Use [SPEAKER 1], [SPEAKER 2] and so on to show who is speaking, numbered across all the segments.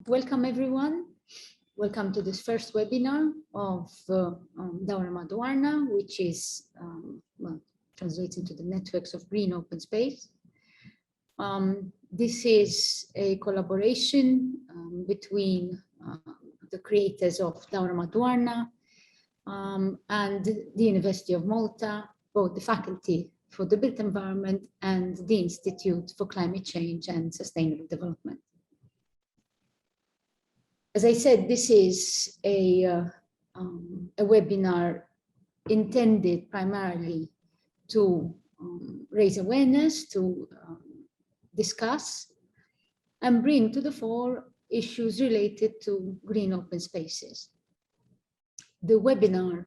[SPEAKER 1] Welcome everyone. Welcome to this first webinar of Dawra Madwarna, which is translates into the networks of green open space. This is a collaboration between the creators of Dawra Madwarna and the University of Malta, both the faculty for the built environment and the Institute for Climate Change and Sustainable Development. As I said, this is a webinar intended primarily to raise awareness, to discuss and bring to the fore issues related to green open spaces. The webinar,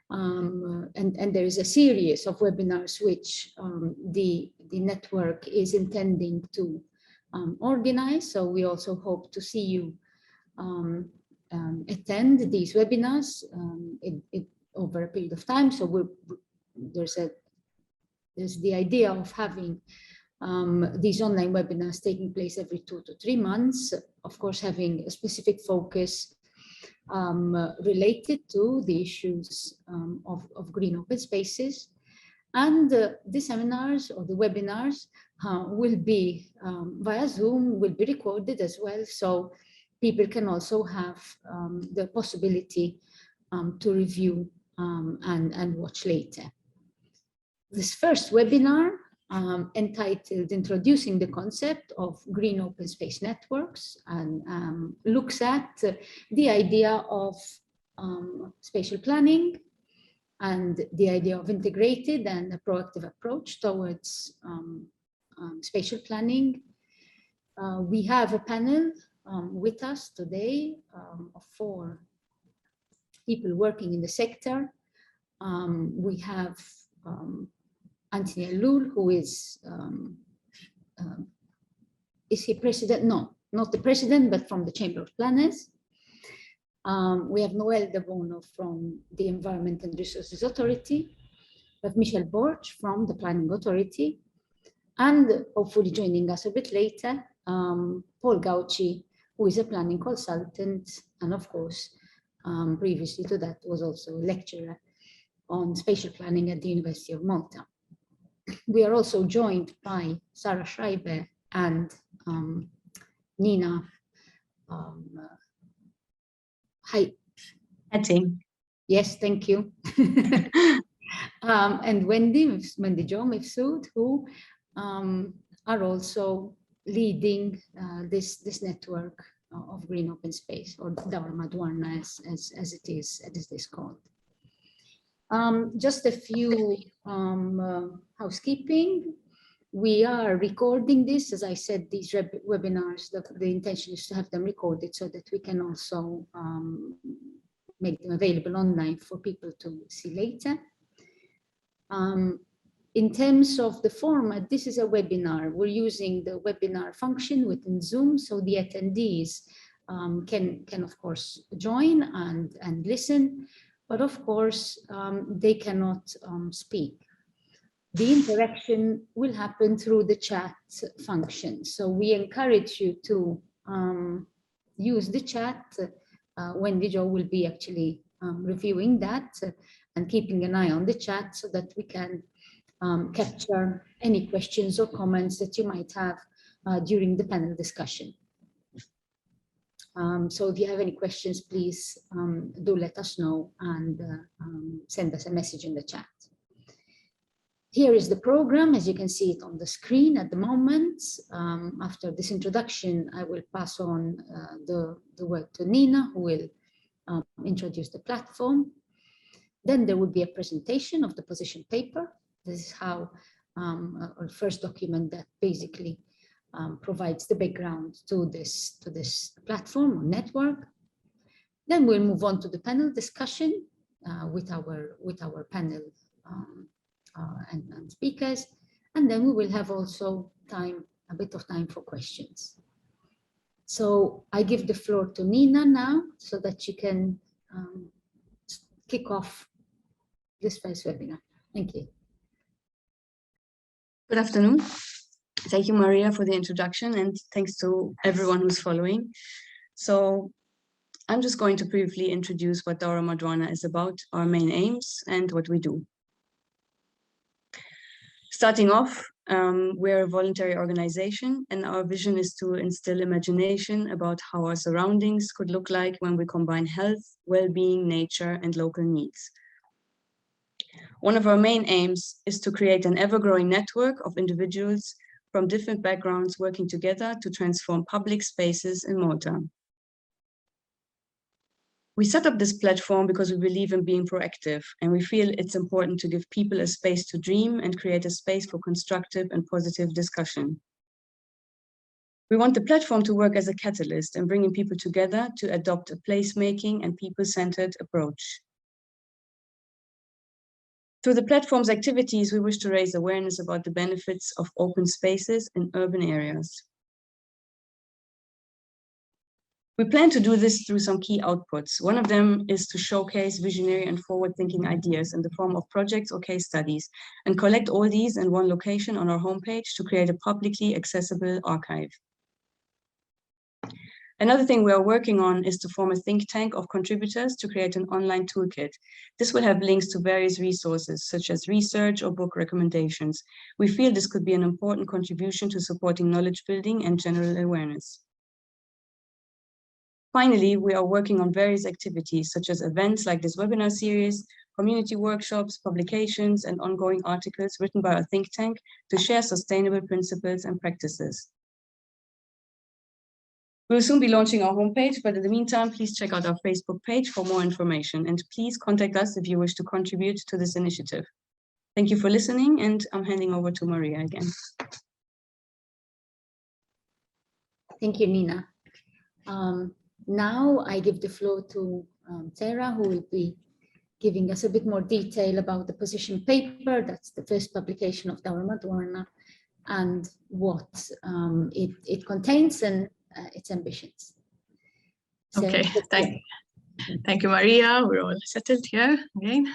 [SPEAKER 1] and there is a series of webinars which the network is intending to organize. So we also hope to see you attend these webinars over a period of time. So there's the idea of having these online webinars taking place every 2 to 3 months, of course, having a specific focus related to the issues of green open spaces. And the seminars or the webinars will be via Zoom, will be recorded as well. So people can also have the possibility to review and watch later. This first webinar, entitled Introducing the Concept of Green Open Space Networks, and looks at the idea of spatial planning and the idea of integrated and a proactive approach towards spatial planning. We have a panel with us today of 4 people working in the sector. We have Anthony Alul, who is he president? No, not the president, but from the Chamber of Planners. We have Noel De Bono from the Environment and Resources Authority. We have Michel Borg from the Planning Authority. And hopefully joining us a bit later, Paul Gauci, who is a planning consultant, and of course, previously to that was also a lecturer on spatial planning at the University of Malta. We are also joined by Sarah Scheiber and Nina
[SPEAKER 2] Hattingh.
[SPEAKER 1] Yes, thank you. And Wendy Jo Mifsud, who are also leading this network of green open space, or Dawra Madwarna as it is called. Just a few housekeeping. We are recording this. As I said, these webinars, the intention is to have them recorded so that we can also make them available online for people to see later. In terms of the format, this is a webinar. We're using the webinar function within Zoom, so the attendees can of course join and listen, but of course they cannot speak. The interaction will happen through the chat function. So we encourage you to use the chat. Wendy Jo will be actually reviewing that and keeping an eye on the chat so that we can capture any questions or comments that you might have during the panel discussion. So if you have any questions, please do let us know and send us a message in the chat. Here is the program, as you can see it on the screen at the moment. After this introduction, I will pass on the word to Nina, who will introduce the platform. Then there will be a presentation of the position paper. This is how our first document that basically provides the background to this platform or network. Then we'll move on to the panel discussion with our panel and speakers, and then we will have also a bit of time for questions. So I give the floor to Nina now so that she can kick off this first webinar. Thank you.
[SPEAKER 2] Good afternoon. Thank you, Maria, for the introduction, and thanks to everyone who's following. So I'm just going to briefly introduce what Dawra Madwarna is about, our main aims, and what we do. Starting off, we're a voluntary organization, and our vision is to instill imagination about how our surroundings could look like when we combine health, well-being, nature, and local needs. One of our main aims is to create an ever-growing network of individuals from different backgrounds working together to transform public spaces in Malta. We set up this platform because we believe in being proactive, and we feel it's important to give people a space to dream and create a space for constructive and positive discussion. We want the platform to work as a catalyst in bringing people together to adopt a placemaking and people-centered approach. Through the platform's activities, we wish to raise awareness about the benefits of open spaces in urban areas. We plan to do this through some key outputs. One of them is to showcase visionary and forward-thinking ideas in the form of projects or case studies, and collect all these in one location on our homepage to create a publicly accessible archive. Another thing we are working on is to form a think tank of contributors to create an online toolkit. This will have links to various resources, such as research or book recommendations. We feel this could be an important contribution to supporting knowledge building and general awareness. Finally, we are working on various activities, such as events like this webinar series, community workshops, publications, and ongoing articles written by our think tank to share sustainable principles and practices. We'll soon be launching our homepage, but in the meantime, please check out our Facebook page for more information, and please contact us if you wish to contribute to this initiative. Thank you for listening, and I'm handing over to Maria again.
[SPEAKER 1] Thank you, Nina. Now I give the floor to Sarah, who will be giving us a bit more detail about the position paper. That's the first publication of Dawra Madwarna, and what it contains and its ambitions. So,
[SPEAKER 3] okay, thank you, Maria. We're all settled here again.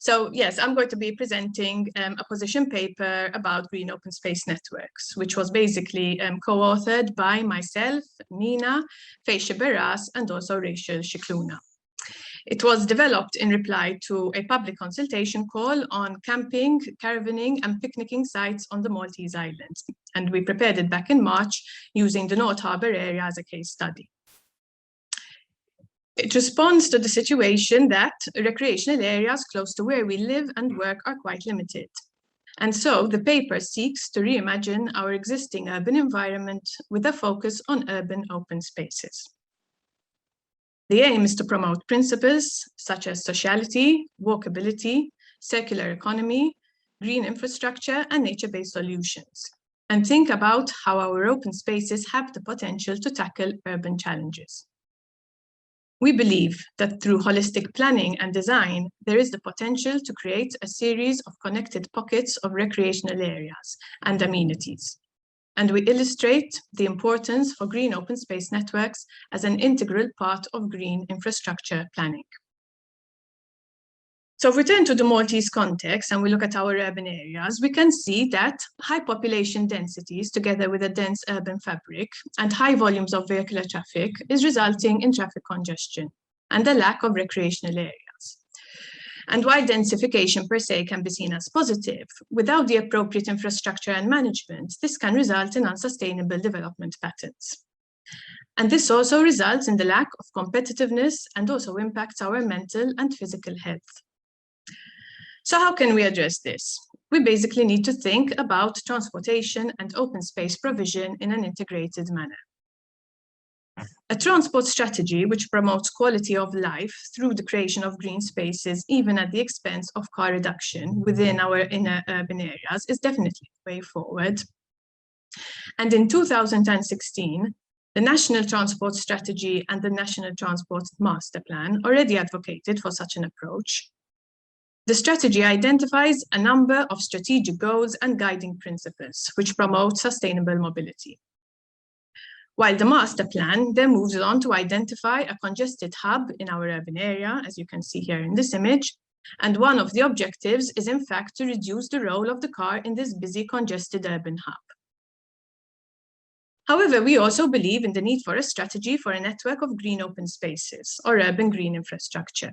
[SPEAKER 3] So yes, I'm going to be presenting a position paper about green open space networks, which was basically co-authored by myself, Nina, Scheiber, and also Rachel Shikluna. It was developed in reply to a public consultation call on camping, caravaning, and picnicking sites on the Maltese islands. And we prepared it back in March using the North Harbour area as a case study. It responds to the situation that recreational areas close to where we live and work are quite limited. And so the paper seeks to reimagine our existing urban environment with a focus on urban open spaces. The aim is to promote principles such as sociality, walkability, circular economy, green infrastructure, and nature-based solutions, and think about how our open spaces have the potential to tackle urban challenges. We believe that through holistic planning and design, there is the potential to create a series of connected pockets of recreational areas and amenities. And we illustrate the importance for green open space networks as an integral part of green infrastructure planning. So if we turn to the Maltese context and we look at our urban areas, we can see that high population densities together with a dense urban fabric and high volumes of vehicular traffic is resulting in traffic congestion and a lack of recreational areas. And while densification per se can be seen as positive, without the appropriate infrastructure and management, this can result in unsustainable development patterns. And this also results in the lack of competitiveness and also impacts our mental and physical health. So how can we address this? We basically need to think about transportation and open space provision in an integrated manner. A transport strategy which promotes quality of life through the creation of green spaces, even at the expense of car reduction within our inner urban areas, is definitely the way forward. And in 2016, the National Transport Strategy and the National Transport Master Plan already advocated for such an approach. The strategy identifies a number of strategic goals and guiding principles which promote sustainable mobility. While the master plan then moves on to identify a congested hub in our urban area, as you can see here in this image, and one of the objectives is in fact to reduce the role of the car in this busy, congested urban hub. However, we also believe in the need for a strategy for a network of green open spaces or urban green infrastructure.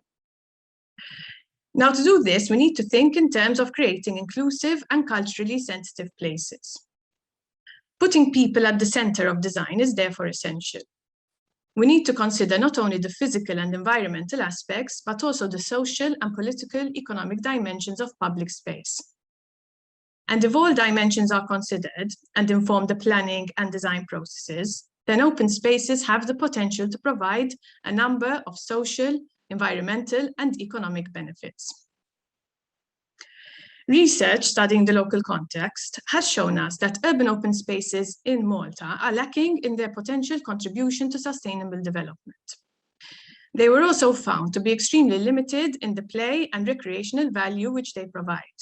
[SPEAKER 3] Now, to do this, we need to think in terms of creating inclusive and culturally sensitive places. Putting people at the center of design is therefore essential. We need to consider not only the physical and environmental aspects, but also the social and political economic dimensions of public space. And if all dimensions are considered and inform the planning and design processes, then open spaces have the potential to provide a number of social, environmental, and economic benefits. Research studying the local context has shown us that urban open spaces in Malta are lacking in their potential contribution to sustainable development. They were also found to be extremely limited in the play and recreational value which they provide.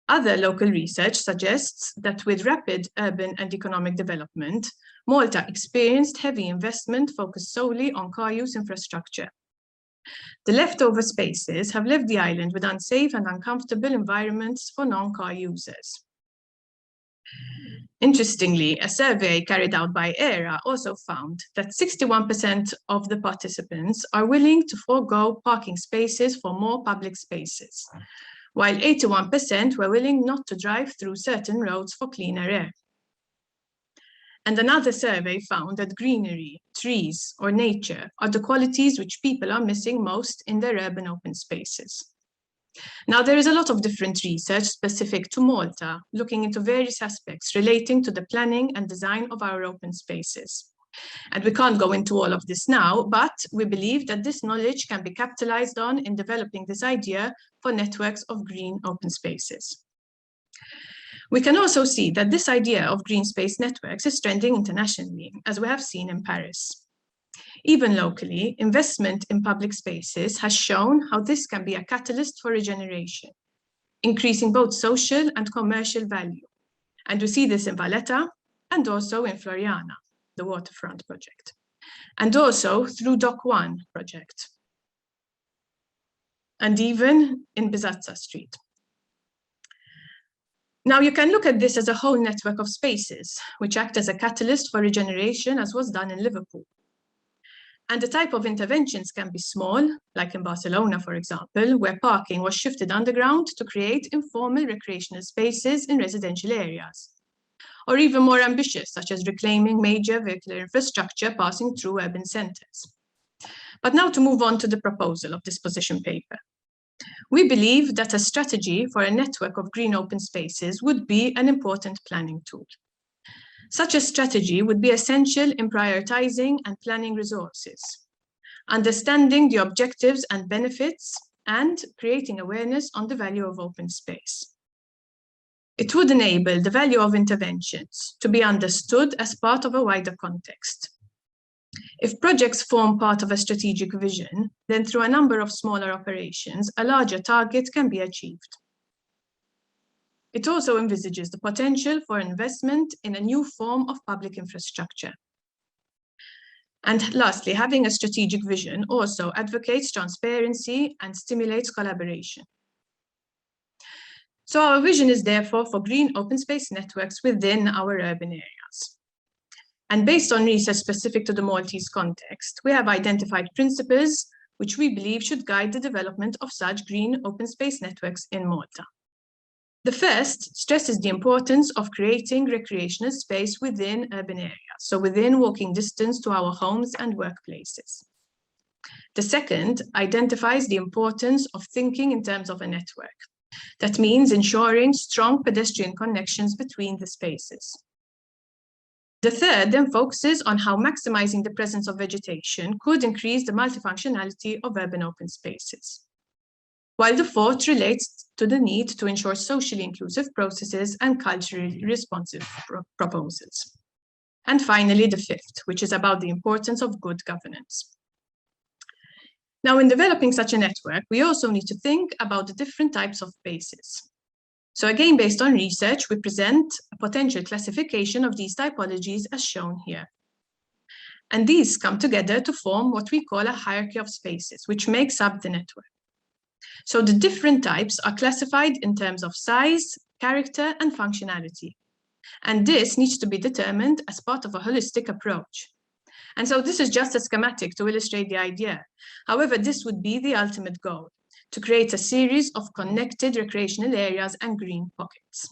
[SPEAKER 3] Other local research suggests that with rapid urban and economic development, Malta experienced heavy investment focused solely on car use infrastructure. The leftover spaces have left the island with unsafe and uncomfortable environments for non-car users. Interestingly, a survey carried out by ERA also found that 61% of the participants are willing to forego parking spaces for more public spaces, while 81% were willing not to drive through certain roads for cleaner air. And another survey found that greenery, trees, or nature are the qualities which people are missing most in their urban open spaces. Now, there is a lot of different research specific to Malta, looking into various aspects relating to the planning and design of our open spaces. And we can't go into all of this now, but we believe that this knowledge can be capitalized on in developing this idea for networks of green open spaces. We can also see that this idea of green space networks is trending internationally, as we have seen in Paris. Even locally, investment in public spaces has shown how this can be a catalyst for regeneration, increasing both social and commercial value. And we see this in Valletta and also in Floriana, the waterfront project, and also through Dock 1 project, and even in Piazza Street. Now, you can look at this as a whole network of spaces, which act as a catalyst for regeneration, as was done in Liverpool. And the type of interventions can be small, like in Barcelona, for example, where parking was shifted underground to create informal recreational spaces in residential areas, or even more ambitious, such as reclaiming major vehicular infrastructure passing through urban centers. But now to move on to the proposal of this position paper. We believe that a strategy for a network of green open spaces would be an important planning tool. Such a strategy would be essential in prioritizing and planning resources, understanding the objectives and benefits, and creating awareness on the value of open space. It would enable the value of interventions to be understood as part of a wider context. If projects form part of a strategic vision, then through a number of smaller operations, a larger target can be achieved. It also envisages the potential for investment in a new form of public infrastructure. And lastly, having a strategic vision also advocates transparency and stimulates collaboration. So our vision is therefore for green open space networks within our urban areas. And based on research specific to the Maltese context, we have identified principles which we believe should guide the development of such green open space networks in Malta. The first stresses the importance of creating recreational space within urban areas, so within walking distance to our homes and workplaces. The second identifies the importance of thinking in terms of a network. That means ensuring strong pedestrian connections between the spaces. The third then focuses on how maximizing the presence of vegetation could increase the multifunctionality of urban open spaces. While the fourth relates to the need to ensure socially inclusive processes and culturally responsive proposals. And finally, the fifth, which is about the importance of good governance. Now, in developing such a network, we also need to think about the different types of spaces. So again, based on research, we present a potential classification of these typologies as shown here. And these come together to form what we call a hierarchy of spaces, which makes up the network. So the different types are classified in terms of size, character, and functionality. And this needs to be determined as part of a holistic approach. And so this is just a schematic to illustrate the idea. However, this would be the ultimate goal, to create a series of connected recreational areas and green pockets.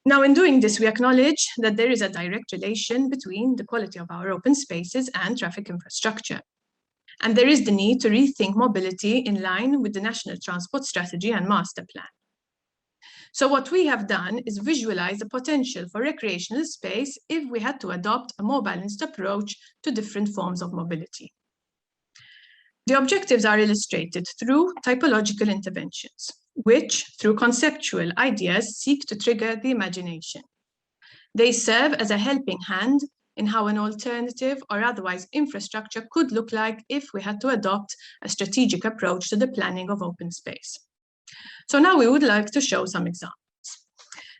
[SPEAKER 3] Now, in doing this, we acknowledge that there is a direct relation between the quality of our open spaces and traffic infrastructure. And there is the need to rethink mobility in line with the National Transport Strategy and Master Plan. So what we have done is visualize the potential for recreational space if we had to adopt a more balanced approach to different forms of mobility. The objectives are illustrated through typological interventions, which, through conceptual ideas, seek to trigger the imagination. They serve as a helping hand in how an alternative or otherwise infrastructure could look like if we had to adopt a strategic approach to the planning of open space. So now we would like to show some examples.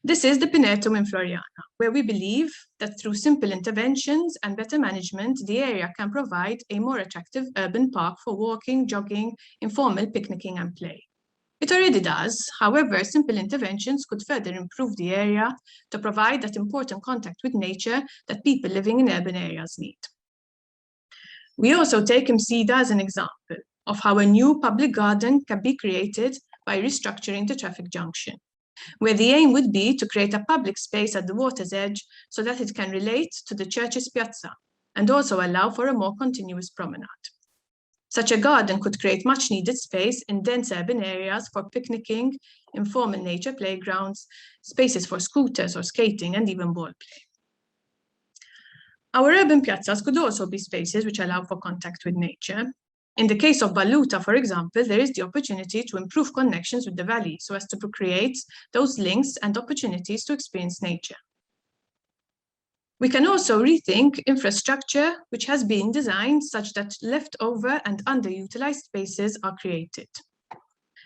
[SPEAKER 3] This is the Pinetum in Floriana, where we believe that through simple interventions and better management, the area can provide a more attractive urban park for walking, jogging, informal picnicking and play. It already does. However, simple interventions could further improve the area to provide that important contact with nature that people living in urban areas need. We also take Msida as an example of how a new public garden can be created by restructuring the traffic junction, where the aim would be to create a public space at the water's edge so that it can relate to the church's piazza and also allow for a more continuous promenade. Such a garden could create much needed space in dense urban areas for picnicking, informal nature playgrounds, spaces for scooters or skating, and even ball play. Our urban piazzas could also be spaces which allow for contact with nature. In the case of Valuta, for example, there is the opportunity to improve connections with the valley so as to create those links and opportunities to experience nature. We can also rethink infrastructure which has been designed such that leftover and underutilized spaces are created.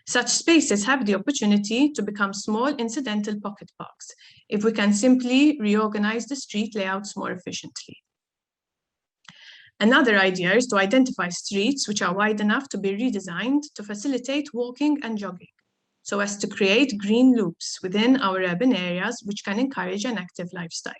[SPEAKER 3] Such spaces have the opportunity to become small incidental pocket parks if we can simply reorganize the street layouts more efficiently. Another idea is to identify streets which are wide enough to be redesigned to facilitate walking and jogging, so as to create green loops within our urban areas which can encourage an active lifestyle.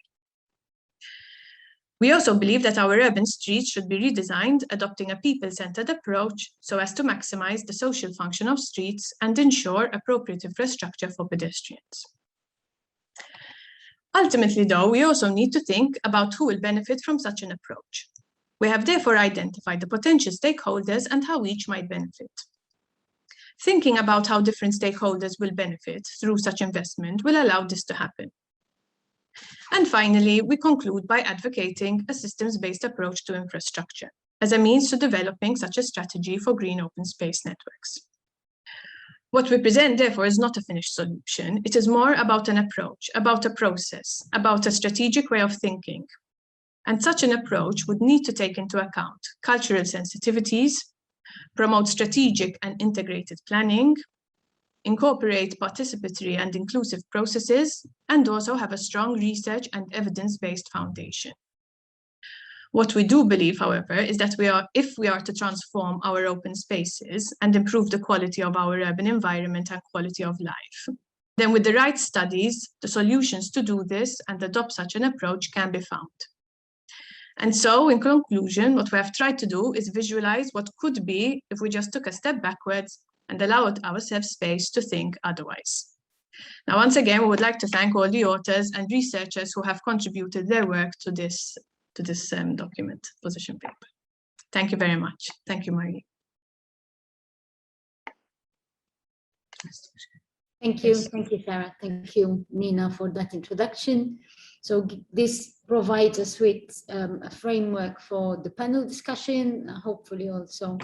[SPEAKER 3] We also believe that our urban streets should be redesigned, adopting a people-centered approach so as to maximize the social function of streets and ensure appropriate infrastructure for pedestrians. Ultimately, though, we also need to think about who will benefit from such an approach. We have therefore identified the potential stakeholders and how each might benefit. Thinking about how different stakeholders will benefit through such investment will allow this to happen. And finally, we conclude by advocating a systems-based approach to infrastructure as a means to developing such a strategy for green open space networks. What we present, therefore, is not a finished solution. It is more about an approach, about a process, about a strategic way of thinking. And such an approach would need to take into account cultural sensitivities, promote strategic and integrated planning, incorporate participatory and inclusive processes, and also have a strong research and evidence-based foundation. What we do believe, however, is that if we are to transform our open spaces and improve the quality of our urban environment and quality of life, then with the right studies, the solutions to do this and adopt such an approach can be found. And so, in conclusion, what we have tried to do is visualize what could be if we just took a step backwards and allowed ourselves space to think otherwise. Now, once again, we would like to thank all the authors and researchers who have contributed their work to this document, position paper. Thank you very much. Thank you, Marie.
[SPEAKER 1] Thank you, Sarah. Thank you, Nina, for that introduction. So this provides us with a framework for the panel discussion. Hopefully also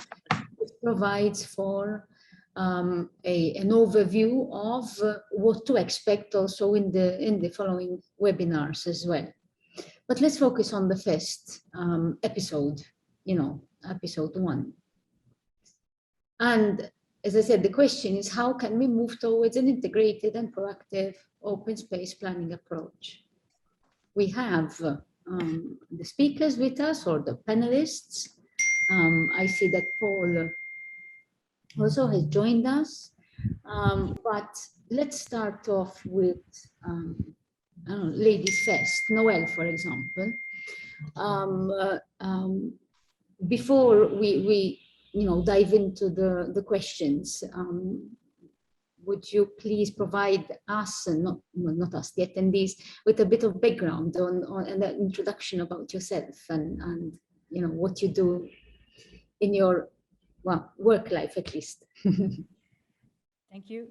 [SPEAKER 1] it provides for an overview of what to expect also in the following webinars as well. But let's focus on the first episode, episode 1. And as I said, the question is, how can we move towards an integrated and proactive open space planning approach? We have the speakers with us, or the panelists. I see that Paul also has joined us, but let's start off with I don't know, ladies first. Noelle, for example. Before we dive into the questions, would you please provide us, and not us, the attendees, with a bit of background on an introduction about yourself and what you do in your work life, at least.
[SPEAKER 4] Thank you.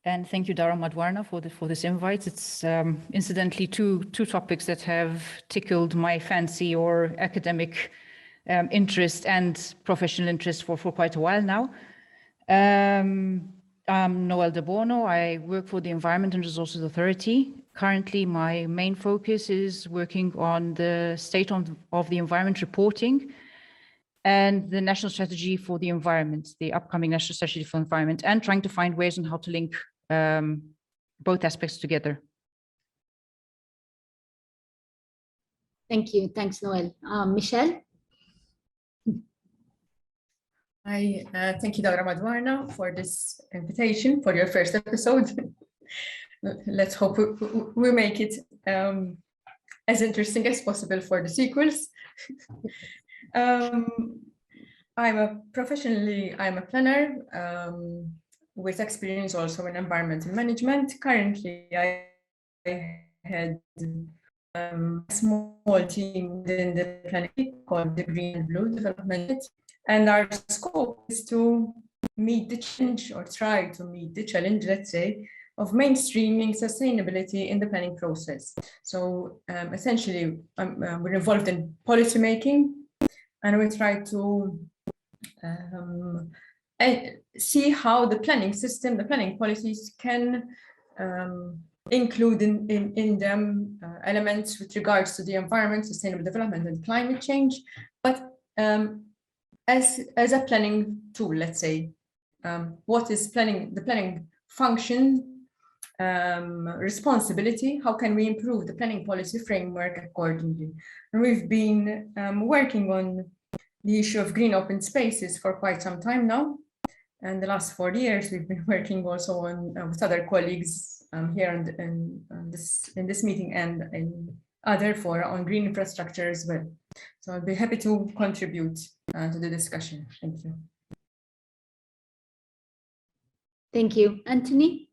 [SPEAKER 4] And thank you, Dawra Madwarna, for this invite. It's incidentally two topics that have tickled my fancy or academic interest and professional interest for quite a while now. I'm Noelle de Bono. I work for the Environment and Resources Authority. Currently, my main focus is working on the state of the environment reporting and the national strategy for the environment, the upcoming national strategy for environment, and trying to find ways on how to link both aspects together.
[SPEAKER 1] Thank you. Thanks, Noelle. Michelle?
[SPEAKER 5] Hi, thank you, Dawra Madwarna, for this invitation for your first episode. Let's hope we make it as interesting as possible for the sequels. I'm a planner with experience also in environmental management. Currently, I had a small team in the planning called the Green and Blue Development. And our scope is to meet the challenge, or try to meet the challenge, let's say, of mainstreaming sustainability in the planning process. So essentially, we're involved in policy making, and we try to see how the planning system, the planning policies can include in them elements with regards to the environment, sustainable development, and climate change, but as a planning tool, let's say. What is planning, the planning function, responsibility, how can we improve the planning policy framework accordingly? And we've been working on the issue of green open spaces for quite some time now. And the last 4 years, we've been working also on with other colleagues here in this meeting and in other fora on green infrastructure as well. So I'll be happy to contribute to the discussion. Thank you.
[SPEAKER 1] Thank you. Anthony?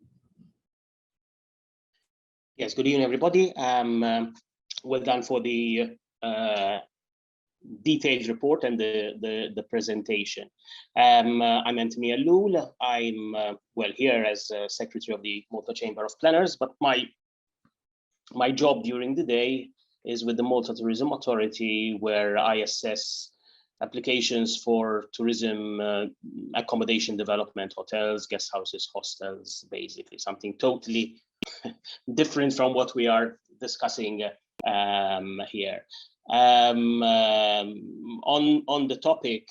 [SPEAKER 6] Yes, good evening, everybody. Well done for the detailed report and the presentation. I'm Anthony Alloul. I'm well here as Secretary of the Malta Chamber of Planners, but my job during the day is with the Malta Tourism Authority, where I assess applications for tourism accommodation development, hotels, guest houses, hostels, basically something totally different from what we are discussing here. On the topic,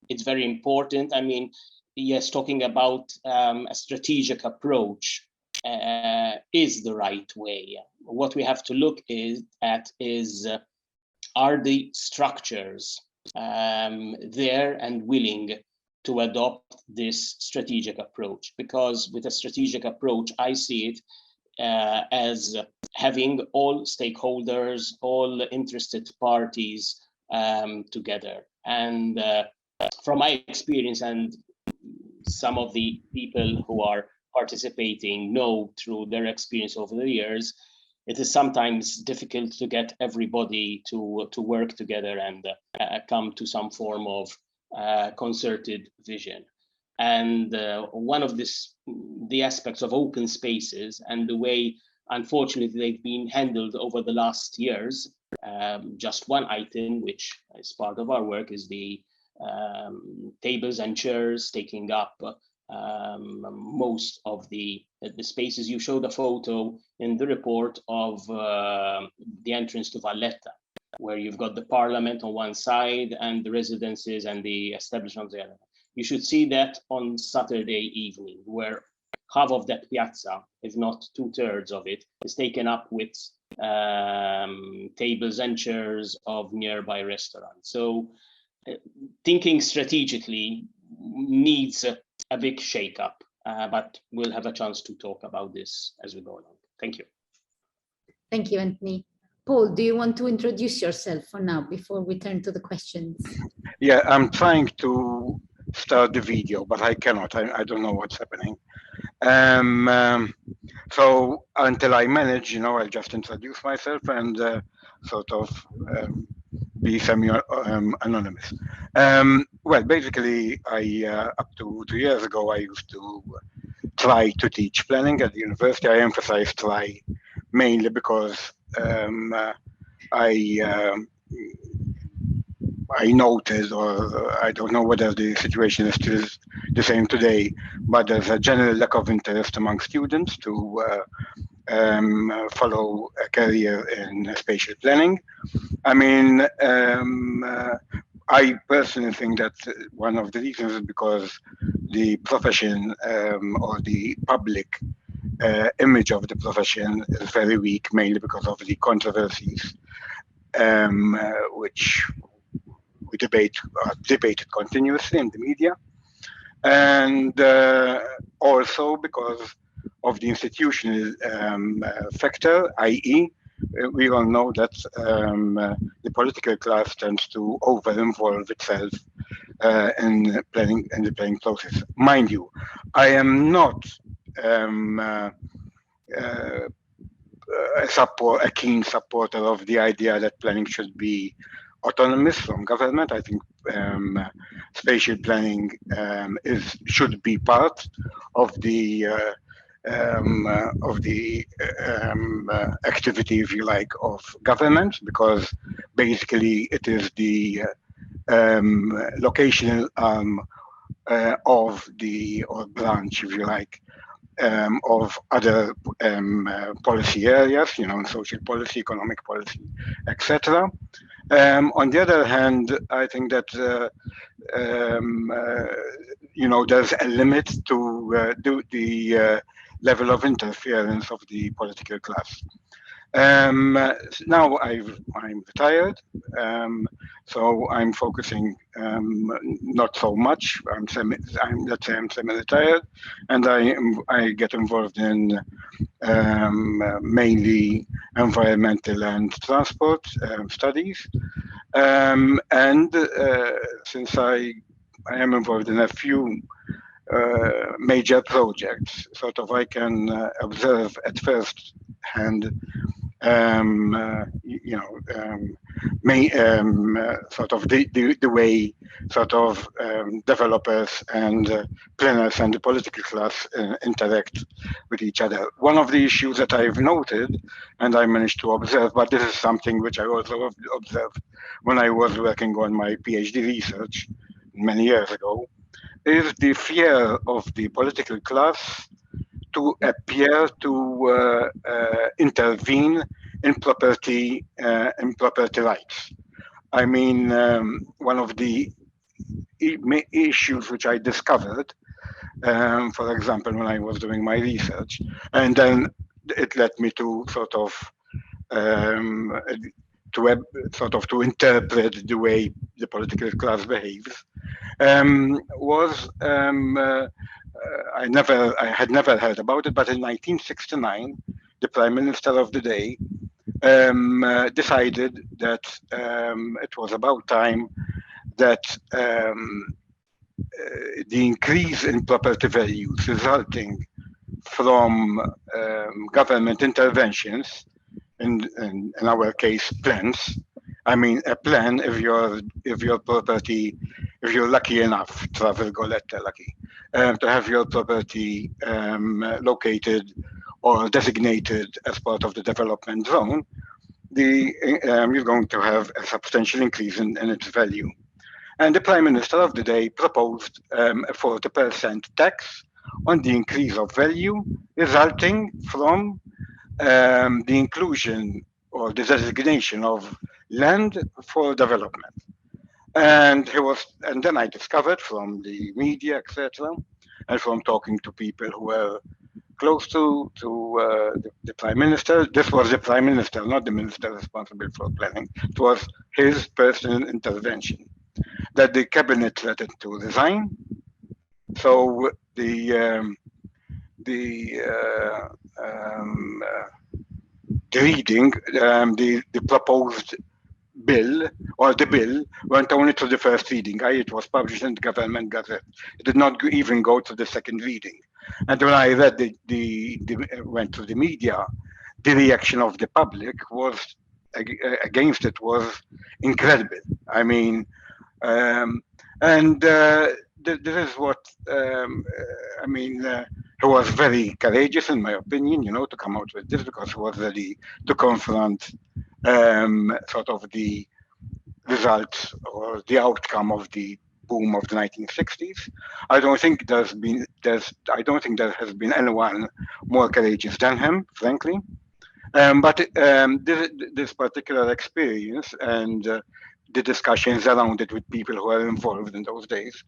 [SPEAKER 6] it's very important. I mean, yes, talking about a strategic approach is the right way. What we have to look at is are the structures there and willing to adopt this strategic approach? Because with a strategic approach, I see it as having all stakeholders, all interested parties together. And from my experience, and some of the people who are participating know through their experience over the years, it is sometimes difficult to get everybody to work together and come to some form of concerted vision. And one of the aspects of open spaces and the way, unfortunately, they've been handled over the last years, just one item, which is part of our work, is the tables and chairs taking up most of the spaces. You showed a photo in the report of the entrance to Valletta, where you've got the parliament on one side and the residences and the establishment on the other. You should see that on Saturday evening, where half of that piazza, if not 2/3 of it, is taken up with tables and chairs of nearby restaurants. So thinking strategically needs a big shakeup. But we'll have a chance to talk about this as we go along. Thank you.
[SPEAKER 1] Thank you, Anthony. Paul, do you want to introduce yourself for now before we turn to the questions?
[SPEAKER 7] Yeah, I'm trying to start the video, but I cannot. I don't know what's happening. So until I manage, I'll just introduce myself and sort of be semi-anonymous. Well, basically, up to 2 years ago, I used to try to teach planning at the university. I emphasize try mainly because I noticed, or I don't know whether the situation is still the same today, but there's a general lack of interest among students to follow a career in spatial planning. I mean, I personally think that one of the reasons is because the profession or the public image of the profession is very weak, mainly because of the controversies which we debated continuously in the media, and also because of the institutional factor, i.e., we all know that the political class tends to over-involve itself in the planning process. Mind you, I am not a keen supporter of the idea that planning should be autonomous from government. I think spatial planning should be part of the activity, if you like, of government, because basically it is the locational arm of the, or branch, if you like, of other policy areas, social policy, economic policy, etc. On the other hand, I think that there's a limit to the level of interference of the political class. Now I'm retired, so I'm focusing not so much. Let's say I'm semi-retired, and I get involved in mainly environmental and transport studies, and since I am involved in a few major projects, sort of I can observe at first hand sort of the way sort of developers and planners and the political class interact with each other. One of the issues that I've noted, and I managed to observe, but this is something which I also observed when I was working on my PhD research many years ago, is the fear of the political class to appear to intervene in property rights. I mean, one of the issues which I discovered, for example, when I was doing my research, and then it led me to sort of to interpret the way the political class behaves, was I had never heard about it, but in 1969, the Prime Minister of the day decided that it was about time that the increase in property values resulting from government interventions, in our case, plans. I mean, a plan, if your property, if you're lucky enough, travel goletta lucky, to have your property located or designated as part of the development zone, you're going to have a substantial increase in its value. And the Prime Minister of the day proposed a 40% tax on the increase of value resulting from the inclusion or the designation of land for development. And then I discovered from the media, etc., and from talking to people who were close to the Prime Minister. This was the Prime Minister, not the minister responsible for planning. It was his personal intervention, that the cabinet threatened to resign So the reading, the proposed bill, or the bill, went only to the first reading. It was published in the Government Gazette. It did not even go to the second reading. And when I read went to the media, the reaction of the public was against it was incredible. I mean, this is what I mean. He was very courageous, in my opinion, to come out with this, because he was ready to confront sort of the results or the outcome of the boom of the 1960s. I don't think there has been anyone more courageous than him, frankly. But this particular experience and the discussions around it with people who are involved in those days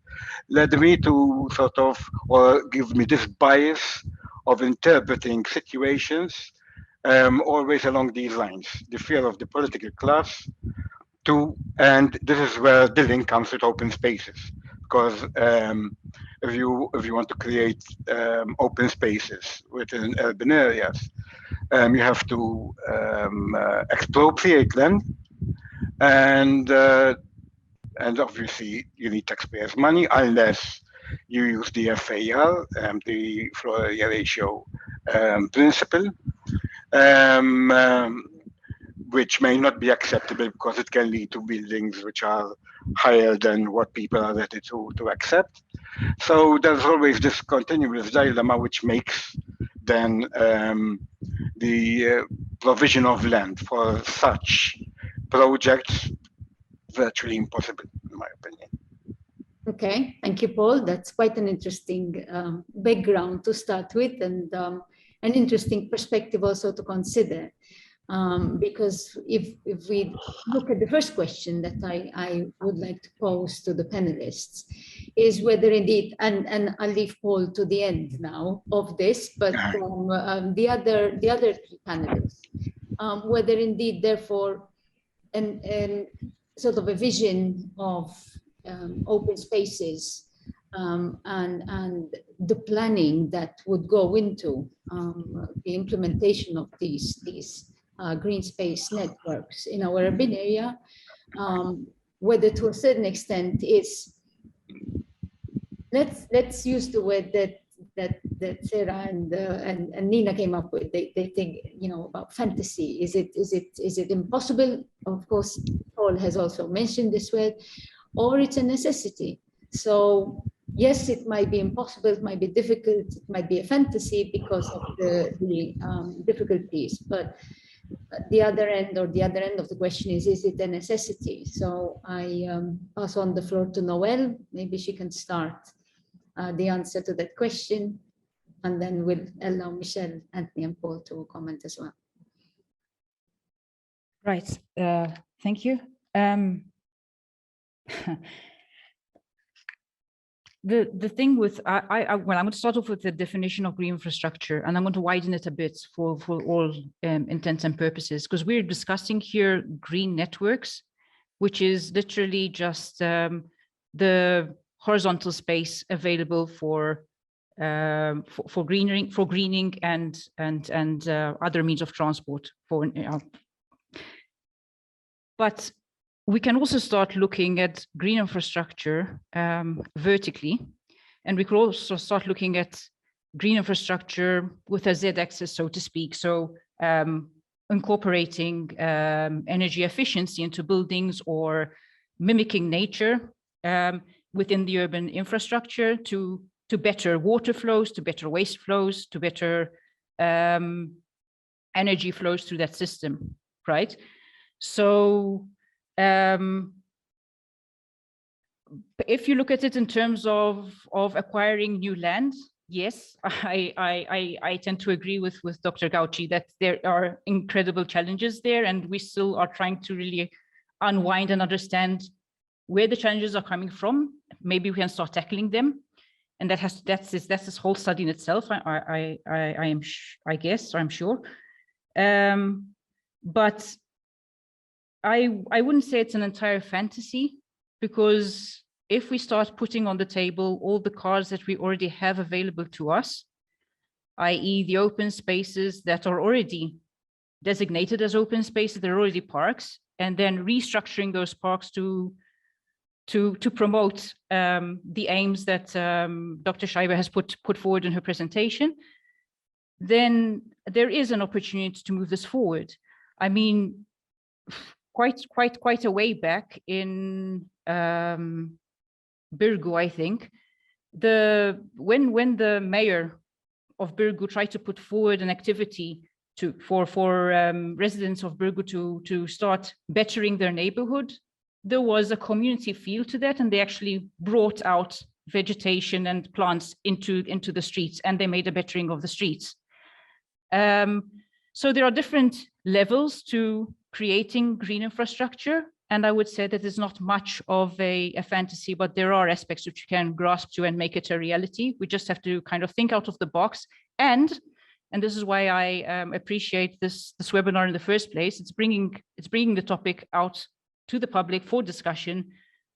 [SPEAKER 7] led me to sort of, or give me this bias of interpreting situations always along these lines: the fear of the political class, and this is where the link comes with open spaces, because if you want to create open spaces within urban areas, you have to expropriate land, and obviously you need taxpayers' money, unless you use the FAR, the floor area ratio principle, which may not be acceptable because it can lead to buildings which are higher than what people are ready to accept. So there's always this continuous dilemma, which makes then the provision of land for such projects virtually impossible, in my opinion.
[SPEAKER 1] Okay, thank you, Paul. That's quite an interesting background to start with, and an interesting perspective also to consider. Because if we look at the first question that I would like to pose to the panelists, is whether indeed, and I'll leave Paul to the end now of this, but the other three panelists, whether indeed, therefore, and sort of a vision of open spaces and the planning that would go into the implementation of these green space networks in our urban area, whether to a certain extent is, let's use the word that Sarah and Nina came up with. They think, about fantasy. Is it impossible? Of course, Paul has also mentioned this word, or it's a necessity. So yes, it might be impossible, it might be difficult, it might be a fantasy because of the difficulties, but the other end of the question is it a necessity? So I pass on the floor to Noelle. Maybe she can start the answer to that question, and then we'll allow Michelle, Anthony, and Paul to comment as well.
[SPEAKER 4] Right, thank you. The thing with, well, I'm going to start off with the definition of green infrastructure, and I'm going to widen it a bit for all intents and purposes, because we're discussing here green networks, which is literally just the horizontal space available for greening and other means of transport. But we can also start looking at green infrastructure vertically, and we could also start looking at green infrastructure with a Z-axis, so to speak. So incorporating energy efficiency into buildings, or mimicking nature within the urban infrastructure to better water flows, to better waste flows, to better energy flows through that system, right? So if you look at it in terms of acquiring new land, yes, I tend to agree with Dr. Gauci that there are incredible challenges there, and we still are trying to really unwind and understand where the challenges are coming from. Maybe we can start tackling them, and that's this whole study in itself. I'm sure, but I wouldn't say it's an entire fantasy, because if we start putting on the table all the cards that we already have available to us, i.e. the open spaces that are already designated as open spaces, they're already parks, and then restructuring those parks to promote the aims that Dr. Scheiber has put forward in her presentation, then there is an opportunity to move this forward. I mean, quite a way back in Birgu, I think, when the mayor of Birgu tried to put forward an activity for residents of Birgu to start bettering their neighborhood, there was a community feel to that, and they actually brought out vegetation and plants into the streets, and they made a bettering of the streets. So there are different levels to creating green infrastructure, and I would say that it's not much of a fantasy, but there are aspects which you can grasp to and make it a reality. We just have to kind of think out of the box, and this is why I appreciate this webinar in the first place. It's bringing the topic out to the public for discussion,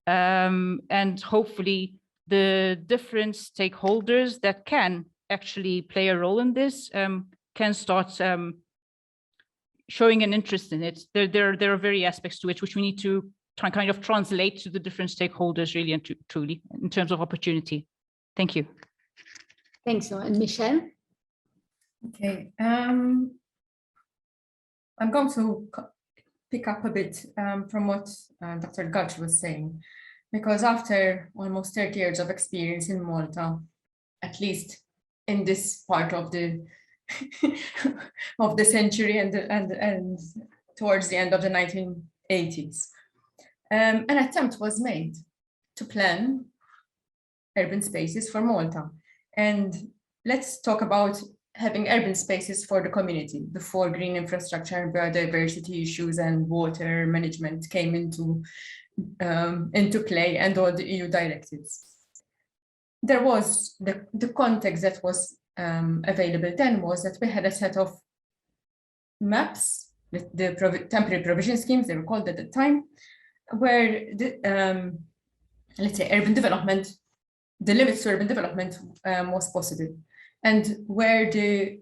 [SPEAKER 4] and hopefully the different stakeholders that can actually play a role in this can start showing an interest in it. There are very aspects to it which we need to try kind of translate to the different stakeholders really and truly in terms of opportunity. Thank you.
[SPEAKER 1] Thanks. And Michelle?
[SPEAKER 5] Okay, I'm going to pick up a bit from what Dr. Gutch was saying, because after almost 30 years of experience in Malta, at least in this part of the of the century and towards the end of the 1980s, an attempt was made to plan urban spaces for Malta. And let's talk about having urban spaces for the community before green infrastructure and biodiversity issues and water management came into play, and all the EU directives. There was the context that was available then was that we had a set of maps, the temporary provision schemes, they were called at the time, where the, let's say, urban development, the limits to urban development was possible, and where the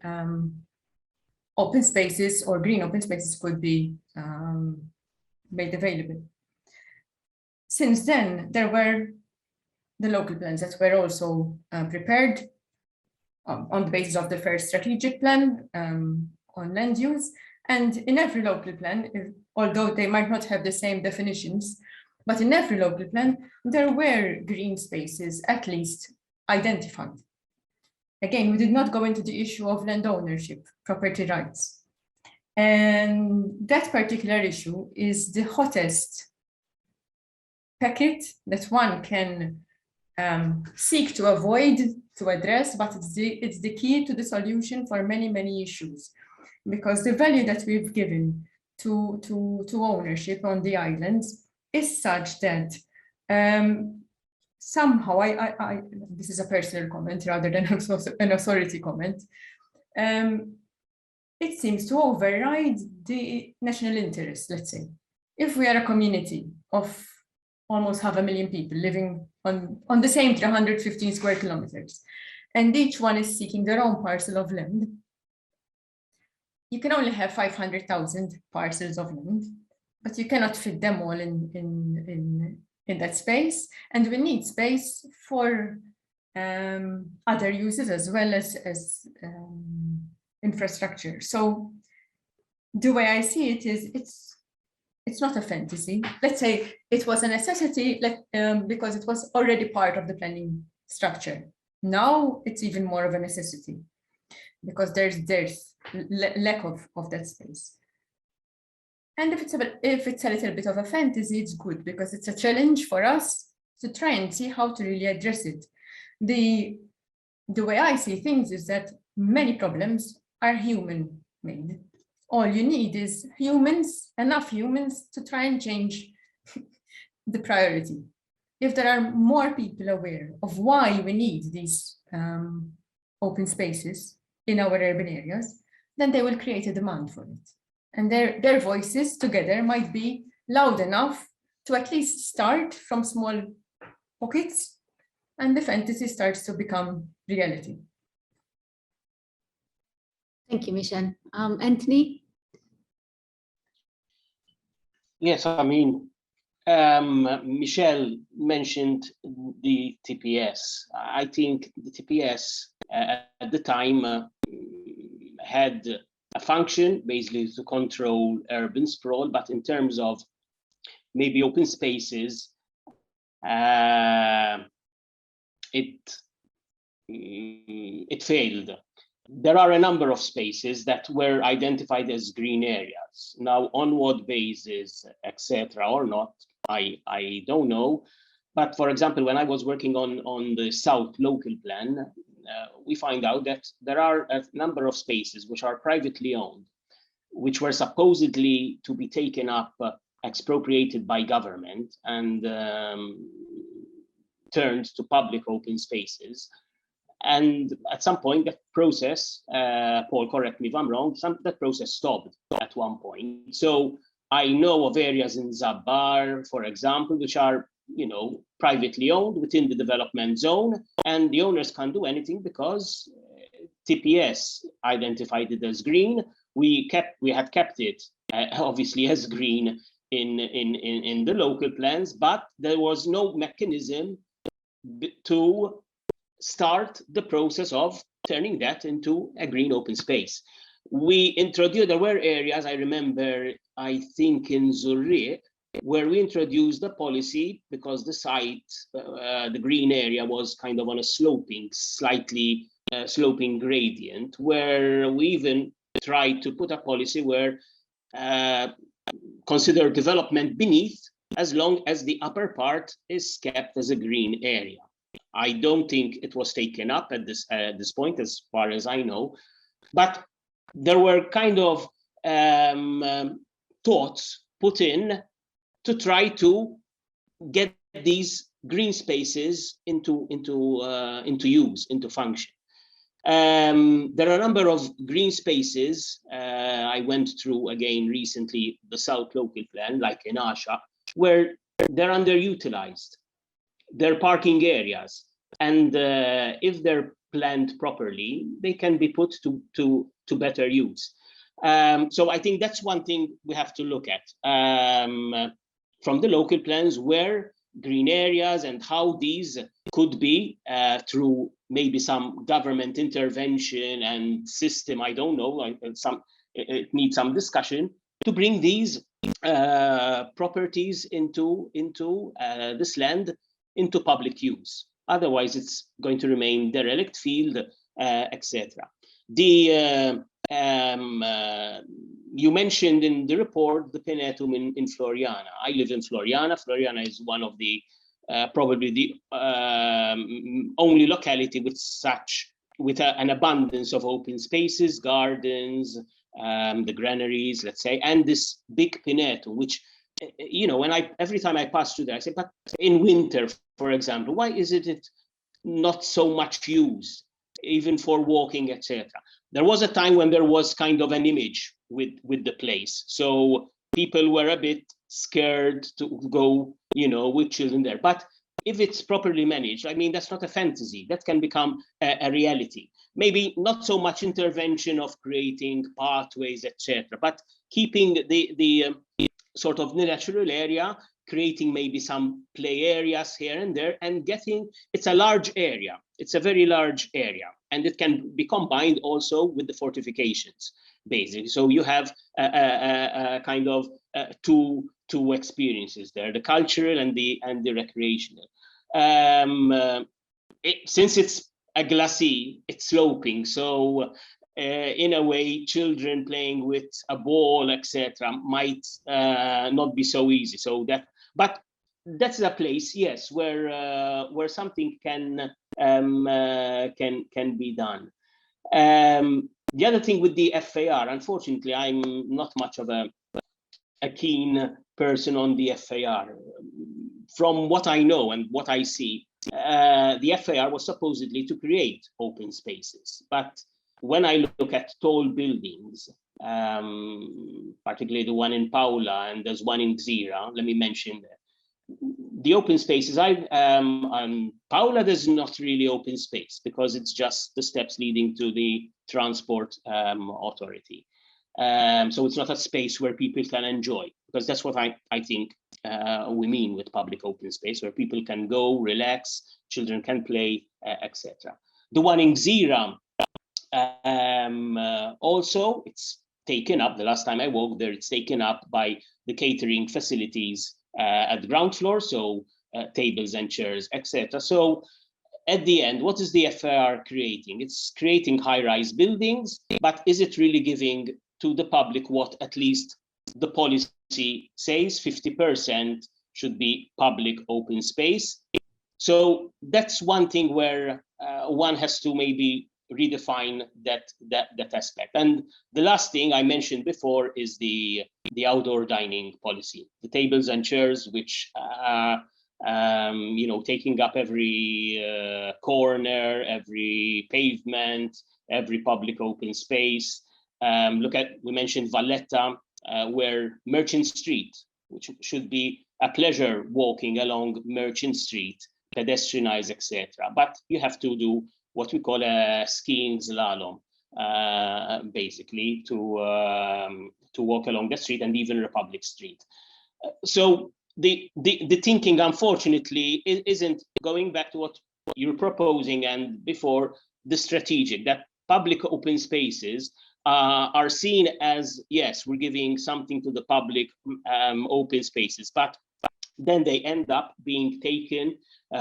[SPEAKER 5] open spaces or green open spaces could be made available. Since then, there were the local plans that were also prepared on the basis of the first strategic plan on land use. And in every local plan, although they might not have the same definitions, but in every local plan, there were green spaces at least identified. Again, we did not go into the issue of land ownership, property rights. And that particular issue is the hottest packet that one can seek to avoid, to address, but it's the key to the solution for many, many issues. Because the value that we've given to ownership on the islands is such that somehow, this is a personal comment rather than an authority comment, it seems to override the national interest, let's say. If we are a community of almost 500,000 people living on the same 315 square kilometers, and each one is seeking their own parcel of land, you can only have 500,000 parcels of land, but you cannot fit them all in that space. And we need space for other uses as well as infrastructure. So the way I see it is it's not a fantasy. Let's say it was a necessity because it was already part of the planning structure. Now it's even more of a necessity because there's lack of that space. And if it's a little bit of a fantasy, it's good because it's a challenge for us to try and see how to really address it. The way I see things is that many problems are human-made. All you need is enough humans to try and change the priority. If there are more people aware of why we need these open spaces in our urban areas, then they will create a demand for it. And their voices together might be loud enough to at least start from small pockets, and the fantasy starts to become reality.
[SPEAKER 1] Thank you, Michelle. Anthony?
[SPEAKER 6] Yes, I mean, Michelle mentioned the TPS. I think the TPS at the time had a function basically to control urban sprawl, but in terms of maybe open spaces, it failed. There are a number of spaces that were identified as green areas. Now, on what basis, etc., or not, I don't know. But for example, when I was working on the South local plan, we find out that there are a number of spaces which are privately owned, which were supposedly to be taken up, expropriated by government and turned to public open spaces. And at some point, that process, Paul, correct me if I'm wrong, that process stopped at one point. So I know of areas in Zabbar, for example, which are, privately owned within the development zone, and the owners can't do anything because TPS identified it as green. We had kept it obviously as green in the local plans, but there was no mechanism to start the process of turning that into a green open space. There were areas, I remember, I think in Zurich, where we introduced the policy because the site, the green area was kind of on a slightly sloping gradient, where we even tried to put a policy where consider development beneath as long as the upper part is kept as a green area. I don't think it was taken up at this point, as far as I know, but there were kind of thoughts put in to try to get these green spaces into use, into function. There are a number of green spaces. I went through again recently the South local plan, like in Asha, where they're underutilized. They're parking areas, and if they're planned properly, they can be put to better use. So I think that's one thing we have to look at from the local plans, where green areas and how these could be through maybe some government intervention and system. I don't know. It needs some discussion to bring these properties into this land into public use. Otherwise, it's going to remain derelict field, etc. You mentioned in the report the Pinetum in Floriana. I live in Floriana. Floriana is one of the probably the only locality with an abundance of open spaces, gardens, the granaries, let's say, and this big Pinetum, which, every time I pass through there, I say, but in winter, for example, why is it not so much used, even for walking, etc.? There was a time when there was kind of an image with the place, so people were a bit scared to go, with children there. But if it's properly managed, I mean, that's not a fantasy. That can become a reality. Maybe not so much intervention of creating pathways, etc., but keeping the sort of natural area, creating maybe some play areas here and there, and it's a large area. It's a very large area, and it can be combined also with the fortifications, basically. So you have a kind of two experiences there: the cultural and the recreational. Since it's a glacis, it's sloping, so in a way, children playing with a ball, etc., might not be so easy. But that's a place, yes, where something can be done. The other thing with the FAR, unfortunately, I'm not much of a keen person on the FAR. From what I know and what I see, the FAR was supposedly to create open spaces, but when I look at tall buildings, particularly the one in Paula, and there's one in Gzira, let me mention that, the open spaces, Paula, there's not really open space because it's just the steps leading to the transport authority. So it's not a space where people can enjoy, because that's what I think we mean with public open space, where people can go, relax, children can play, etc. The one in Gżira, also it's taken up, the last time I walked there, it's taken up by the catering facilities at the ground floor, so tables and chairs, etc. So at the end, what is the FAR creating? It's creating high-rise buildings, but is it really giving to the public what at least the policy says? 50% should be public open space. So that's one thing where one has to maybe redefine that aspect. And the last thing I mentioned before is the outdoor dining policy, the tables and chairs, which taking up every corner, every pavement, every public open space. We mentioned Valletta, where Merchant Street, which should be a pleasure walking along Merchant Street, pedestrianized, etc. But you have to do what we call a skiing slalom, basically, to walk along the street, and even Republic Street. So the thinking, unfortunately, isn't going back to what you're proposing and before, the strategic, that public open spaces are seen as, yes, we're giving something to the public open spaces, but then they end up being taken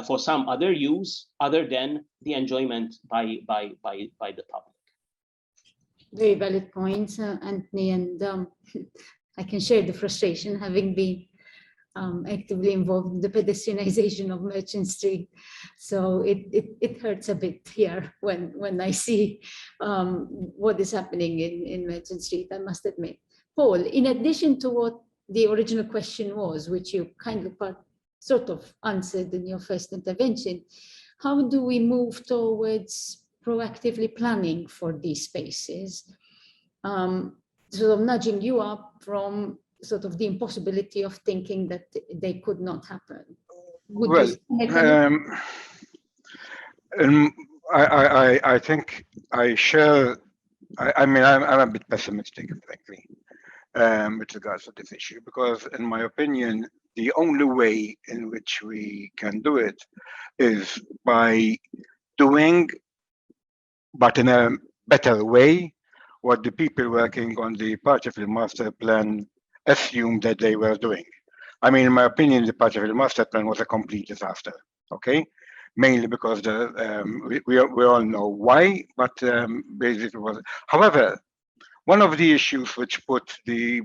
[SPEAKER 6] for some other use other than the enjoyment by the public.
[SPEAKER 1] Very valid points, Anthony, and I can share the frustration, having been actively involved in the pedestrianization of Merchant Street. So it hurts a bit here when I see what is happening in Merchant Street, I must admit. Paul, in addition to what the original question was, which you kindly sort of answered in your first intervention, how do we move towards proactively planning for these spaces? Sort of nudging you up from sort of the impossibility of thinking that they could not happen.
[SPEAKER 7] I think I share. I'm a bit pessimistic, frankly, with regards to this issue, because, in my opinion, the only way in which we can do it is by doing, but in a better way, what the people working on the Partial Master Plan assumed that they were doing. I mean, in my opinion, the Partial Master Plan was a complete disaster, okay? Mainly because we all know why, but basically it was. However, one of the issues which put the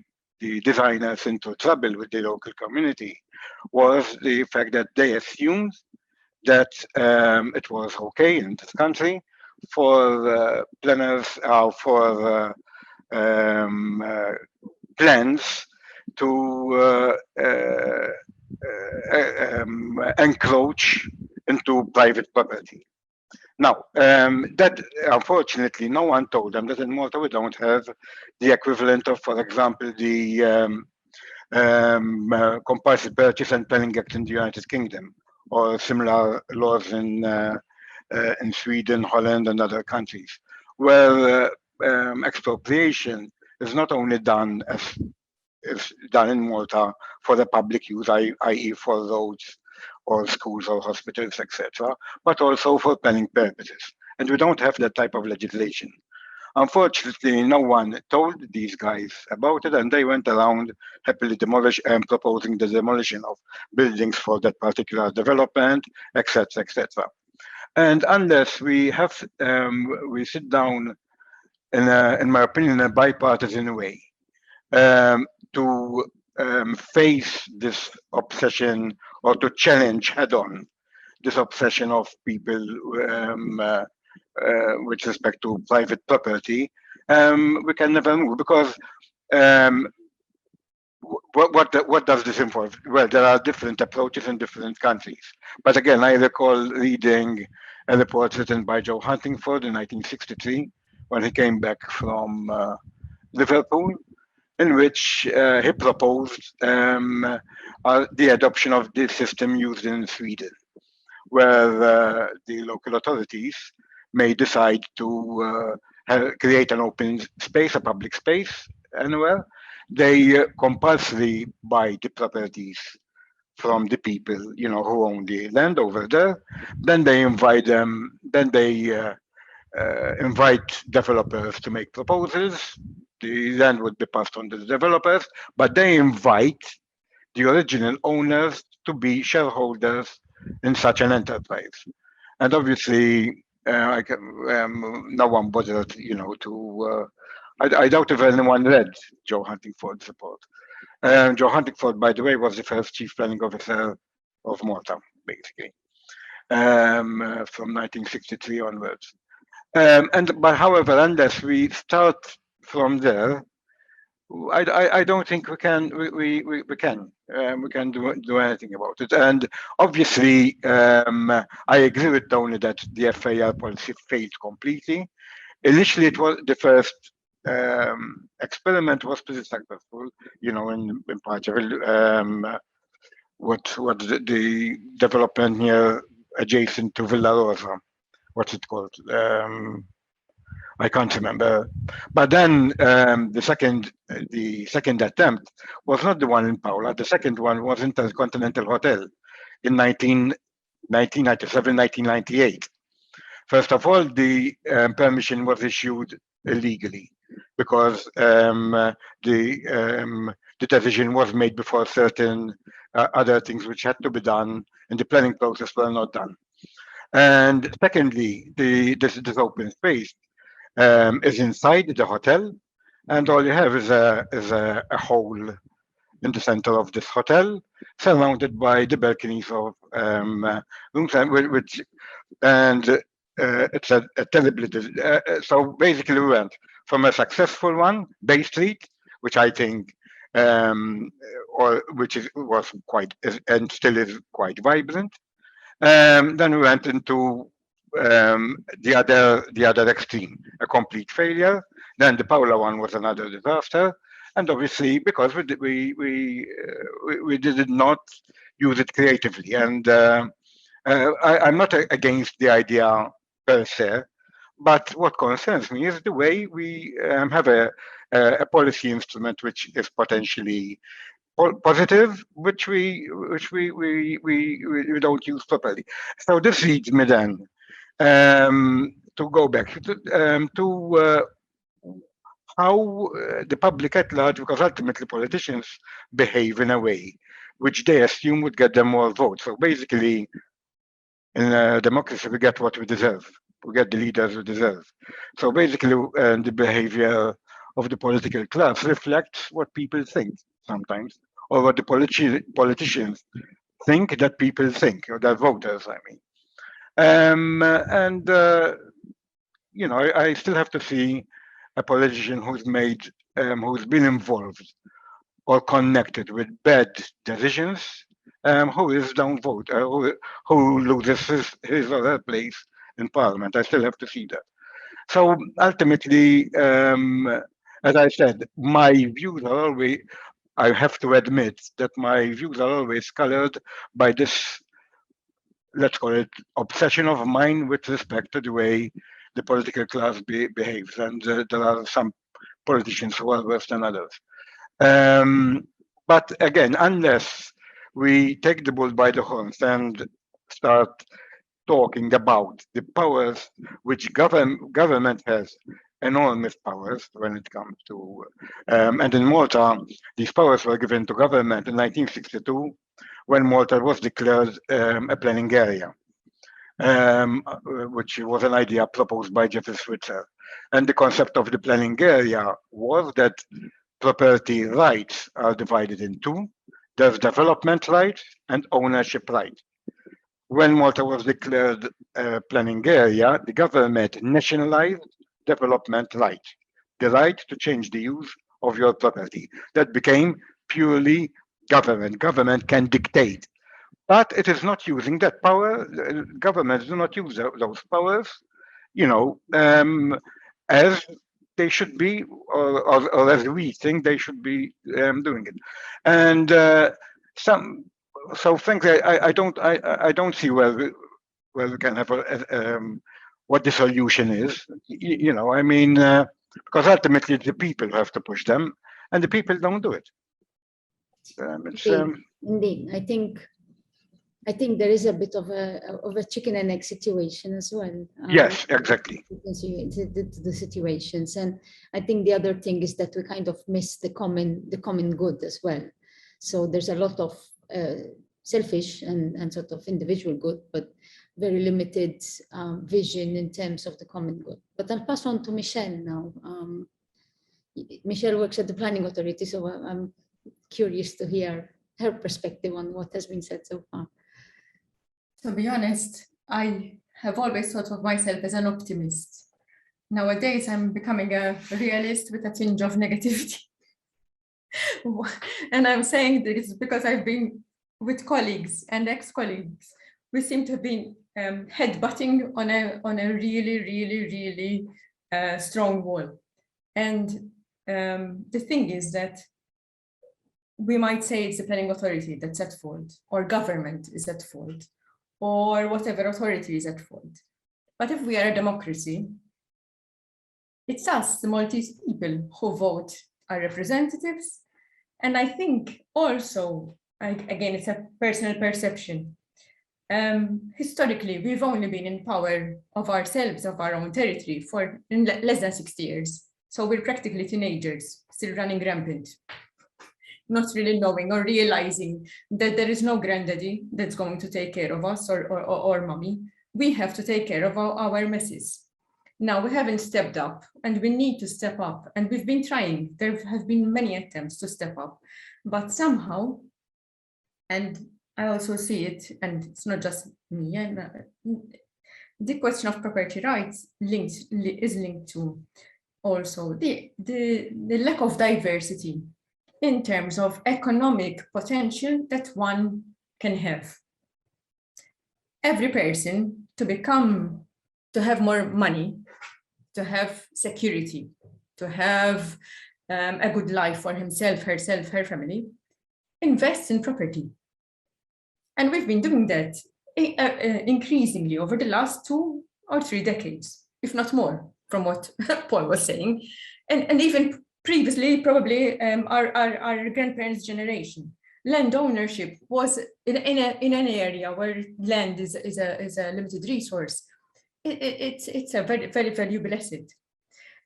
[SPEAKER 7] designers into trouble with the local community was the fact that they assumed that it was okay in this country for planners for plans to encroach into private property. Now, that unfortunately, no one told them that in Malta we don't have the equivalent of, for example, the compulsory purchase and planning act in the United Kingdom, or similar laws in Sweden, Holland, and other countries, where expropriation is not only done as is done in Malta for the public use, i.e. for roads or schools or hospitals, etc., but also for planning purposes. And we don't have that type of legislation. Unfortunately, no one told these guys about it, and they went around happily proposing the demolition of buildings for that particular development, etc., etc. And unless we have, we sit down in my opinion, in a bipartisan way, to face this obsession, or to challenge head-on this obsession of people with respect to private property, we can never move, because what does this involve? Well, there are different approaches in different countries. But again, I recall reading a report written by Joe Hattingh in 1963, when he came back from Liverpool, in which he proposed are the adoption of this system used in Sweden, where the local authorities may decide to create an open space, a public space anywhere. They compulsory buy the properties from the people, who own the land over there. Then they invite them. Then they invite developers to make proposals. The land would be passed on to the developers, but they invite the original owners to be shareholders in such an enterprise. And obviously, no one bothered, to. I doubt if anyone read Joe Huntingford's report. Joe Huntingford, by the way, was the first chief planning officer of Malta, basically, from 1963 onwards. But however, unless we start from there, I don't think we can do anything about it. And obviously, I agree with Tony that the FAR policy failed completely. Initially, it was the first experiment was pretty successful, in Parcherville. What the development here adjacent to Villa Rosa, what's it called? I can't remember. But then the second attempt was not the one in Paula. The second one was Intercontinental Hotel in 1997, 1998. First of all, the permission was issued illegally because the decision was made before certain other things which had to be done in the planning process were not done. And secondly, this open space is inside the hotel, and all you have is a hole in the center of this hotel, surrounded by the balconies of rooms, it's a terribly. So basically, we went from a successful one, Bay Street, which I think, was quite and still is quite vibrant. Then we went into the other extreme, a complete failure. Then the Paula one was another disaster, and obviously because we did not use it creatively. And I'm not against the idea per se, but what concerns me is the way we have a policy instrument which is potentially positive, which we don't use properly. So this leads me then to go back to how the public at large, because ultimately politicians behave in a way which they assume would get them more votes. So basically, in a democracy, we get what we deserve. We get the leaders we deserve. So basically, the behavior of the political class reflects what people think sometimes, or what the politicians think that people think, or their voters, I mean. I still have to see a politician who's been involved or connected with bad decisions, who is downvoted, who loses his or her place in parliament. I still have to see that. So ultimately, as I said, my views are always, I have to admit that my views are always colored by this, let's call it, obsession of mine with respect to the way the political class behaves. And there are some politicians who are worse than others. But again, unless we take the bull by the horns and start talking about the powers which government has, enormous powers when it comes to, and in Malta, these powers were given to government in 1962 when Malta was declared a planning area, which was an idea proposed by Jeffrey Switzer. And the concept of the planning area was that property rights are divided in two. There's development rights and ownership rights. When Malta was declared a planning area, the government nationalized development rights, the right to change the use of your property. That became purely government. Government can dictate, but it is not using that power. Governments do not use those powers, as they should be, or as we think they should be doing it. And So things I don't see where we can have what the solution is. You know, I mean, because ultimately the people have to push them, and the people don't do it.
[SPEAKER 1] Indeed, I think there is a bit of a chicken and egg situation as well.
[SPEAKER 7] Yes, exactly.
[SPEAKER 1] The situations, and I think the other thing is that we kind of miss the common good as well. So there's a lot of selfish and sort of individual good, but very limited vision in terms of the common good. But I'll pass on to Michelle now. Michelle works at the Planning Authority, so I'm curious to hear her perspective on what has been said so far.
[SPEAKER 5] To be honest, I have always thought of myself as an optimist. Nowadays, I'm becoming a realist with a tinge of negativity. And I'm saying this because I've been with colleagues and ex-colleagues. We seem to have been headbutting on a really strong wall. And the thing is that we might say it's the planning authority that's at fault, or government is at fault, or whatever authority is at fault. But if we are a democracy, it's us, the Maltese people, who vote our representatives. And I think also, again, it's a personal perception. Historically, we've only been in power of ourselves, of our own territory, for less than 60 years. So we're practically teenagers, still running rampant, not really knowing or realizing that there is no granddaddy that's going to take care of us or mommy. We have to take care of our messes. Now, we haven't stepped up, and we need to step up. And we've been trying. There have been many attempts to step up. But somehow, and I also see it, and it's not just me, the question of property rights is linked to also the lack of diversity in terms of economic potential that one can have. Every person to have more money, to have security, to have a good life for himself, herself, her family, invests in property. And we've been doing that increasingly over the last 2 or 3 decades, if not more, from what Paul was saying. And even previously, probably our grandparents' generation. Land ownership was in an area where land is a limited resource. It's a very, very valuable asset.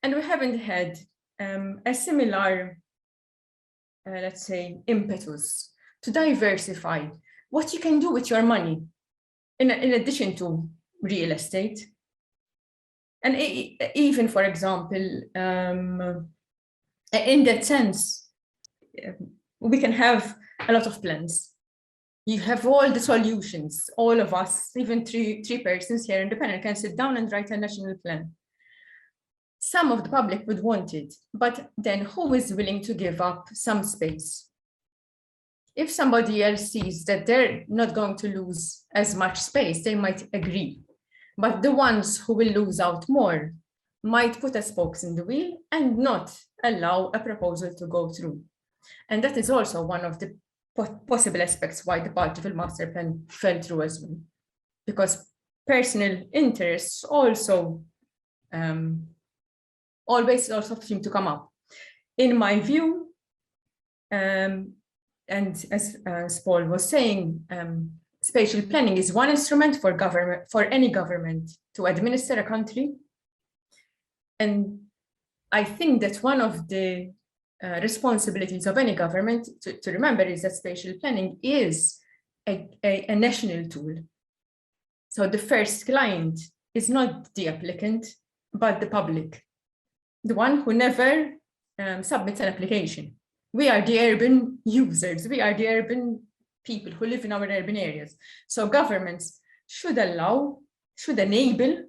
[SPEAKER 5] And we haven't had a similar, let's say, impetus to diversify what you can do with your money in addition to real estate. And even, for example, in that sense, we can have a lot of plans. You have all the solutions, all of us, even three persons here in the panel can sit down and write a national plan. Some of the public would want it, but then who is willing to give up some space? If somebody else sees that they're not going to lose as much space, they might agree. But the ones who will lose out more might put a spokes in the wheel and not allow a proposal to go through. And that is also one of the possible aspects why the Partial Master Plan fell through as well. Because personal interests also always also seem to come up. In my view, and as Paul was saying, spatial planning is one instrument for government, for any government to administer a country. And I think that one of the responsibilities of any government to remember is that spatial planning is a national tool. So the first client is not the applicant, but the public, the one who never submits an application. We are the urban users. We are the urban people who live in our urban areas. So governments should enable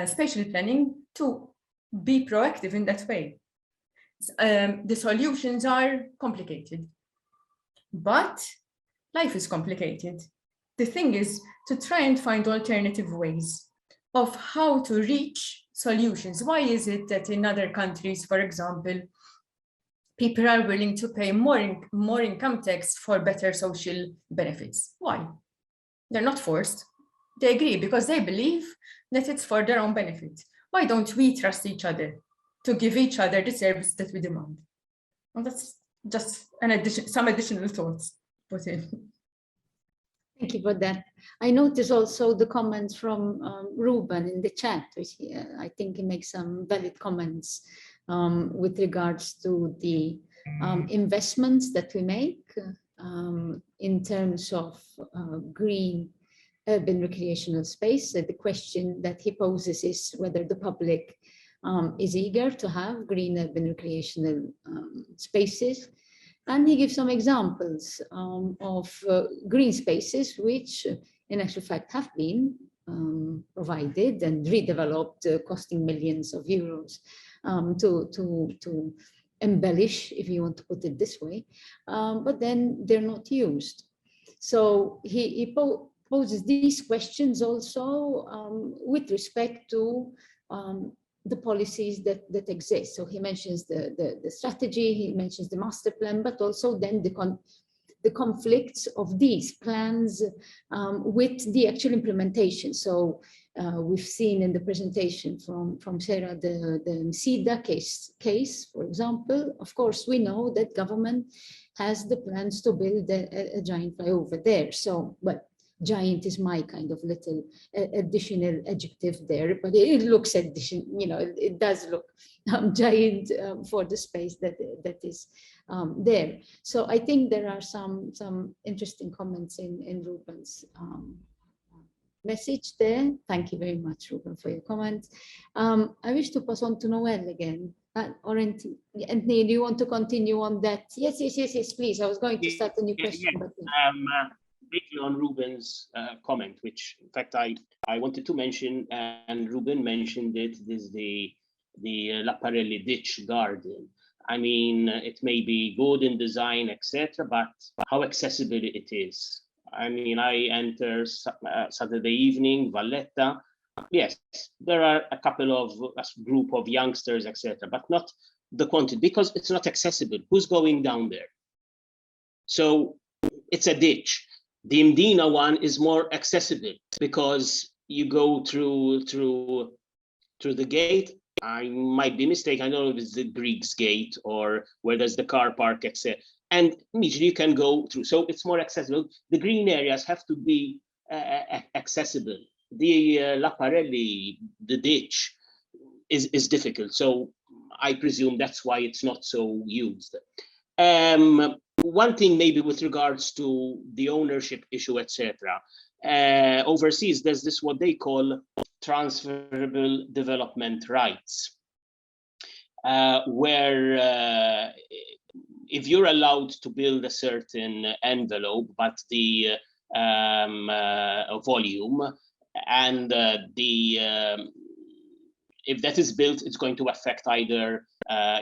[SPEAKER 5] spatial planning to be proactive in that way. The solutions are complicated, but life is complicated. The thing is to try and find alternative ways of how to reach solutions. Why is it that in other countries, for example, people are willing to pay more income tax for better social benefits. Why? They're not forced. They agree because they believe that it's for their own benefit. Why don't we trust each other to give each other the service that we demand? Well, that's just some additional thoughts put in.
[SPEAKER 1] Thank you for that. I notice also the comments from Ruben in the chat, which I think he makes some valid comments with regards to the investments that we make in terms of green urban recreational space. The question that he poses is whether the public is eager to have green urban recreational spaces. And he gives some examples of green spaces, which in actual fact have been provided and redeveloped, costing millions of euros to embellish, if you want to put it this way, but then they're not used. So he poses these questions also with respect to the policies that exist. So he mentions the strategy, he mentions the master plan, but also then the conflicts of these plans with the actual implementation. So we've seen in the presentation from Sarah the MSIDA case, for example. Of course, we know that government has the plans to build a giant flyover there. So, but giant is my kind of little additional adjective there, but it looks addition, you know, it does look giant for the space that is there. So I think there are some interesting comments in Ruben's message there. Thank you very much, Ruben, for your comments. I wish to pass on to Noel again. Or Anthony, do you want to continue on that? Yes, please. I was going to start a new question.
[SPEAKER 6] Yeah.
[SPEAKER 1] But
[SPEAKER 6] Briefly on Ruben's comment, which in fact I wanted to mention, and Ruben mentioned it, is the Laparelli ditch garden. I mean, it may be good in design, etc., but how accessible it is. I mean, I enter Saturday evening, Valletta. Yes, there are a couple of group of youngsters, etc., but not the quantity, because it's not accessible. Who's going down there? So it's a ditch. The Mdina one is more accessible because you go through the gate. I might be mistaken. I don't know if it's the Greeks gate or where there's the car park, etc. And immediately you can go through. So it's more accessible. The green areas have to be accessible. The Laparelli, the ditch, is difficult. So I presume that's why it's not so used. One thing maybe with regards to the ownership issue, etc. Overseas, there's this what they call transferable development rights, where if you're allowed to build a certain envelope, but the volume and if that is built, it's going to affect either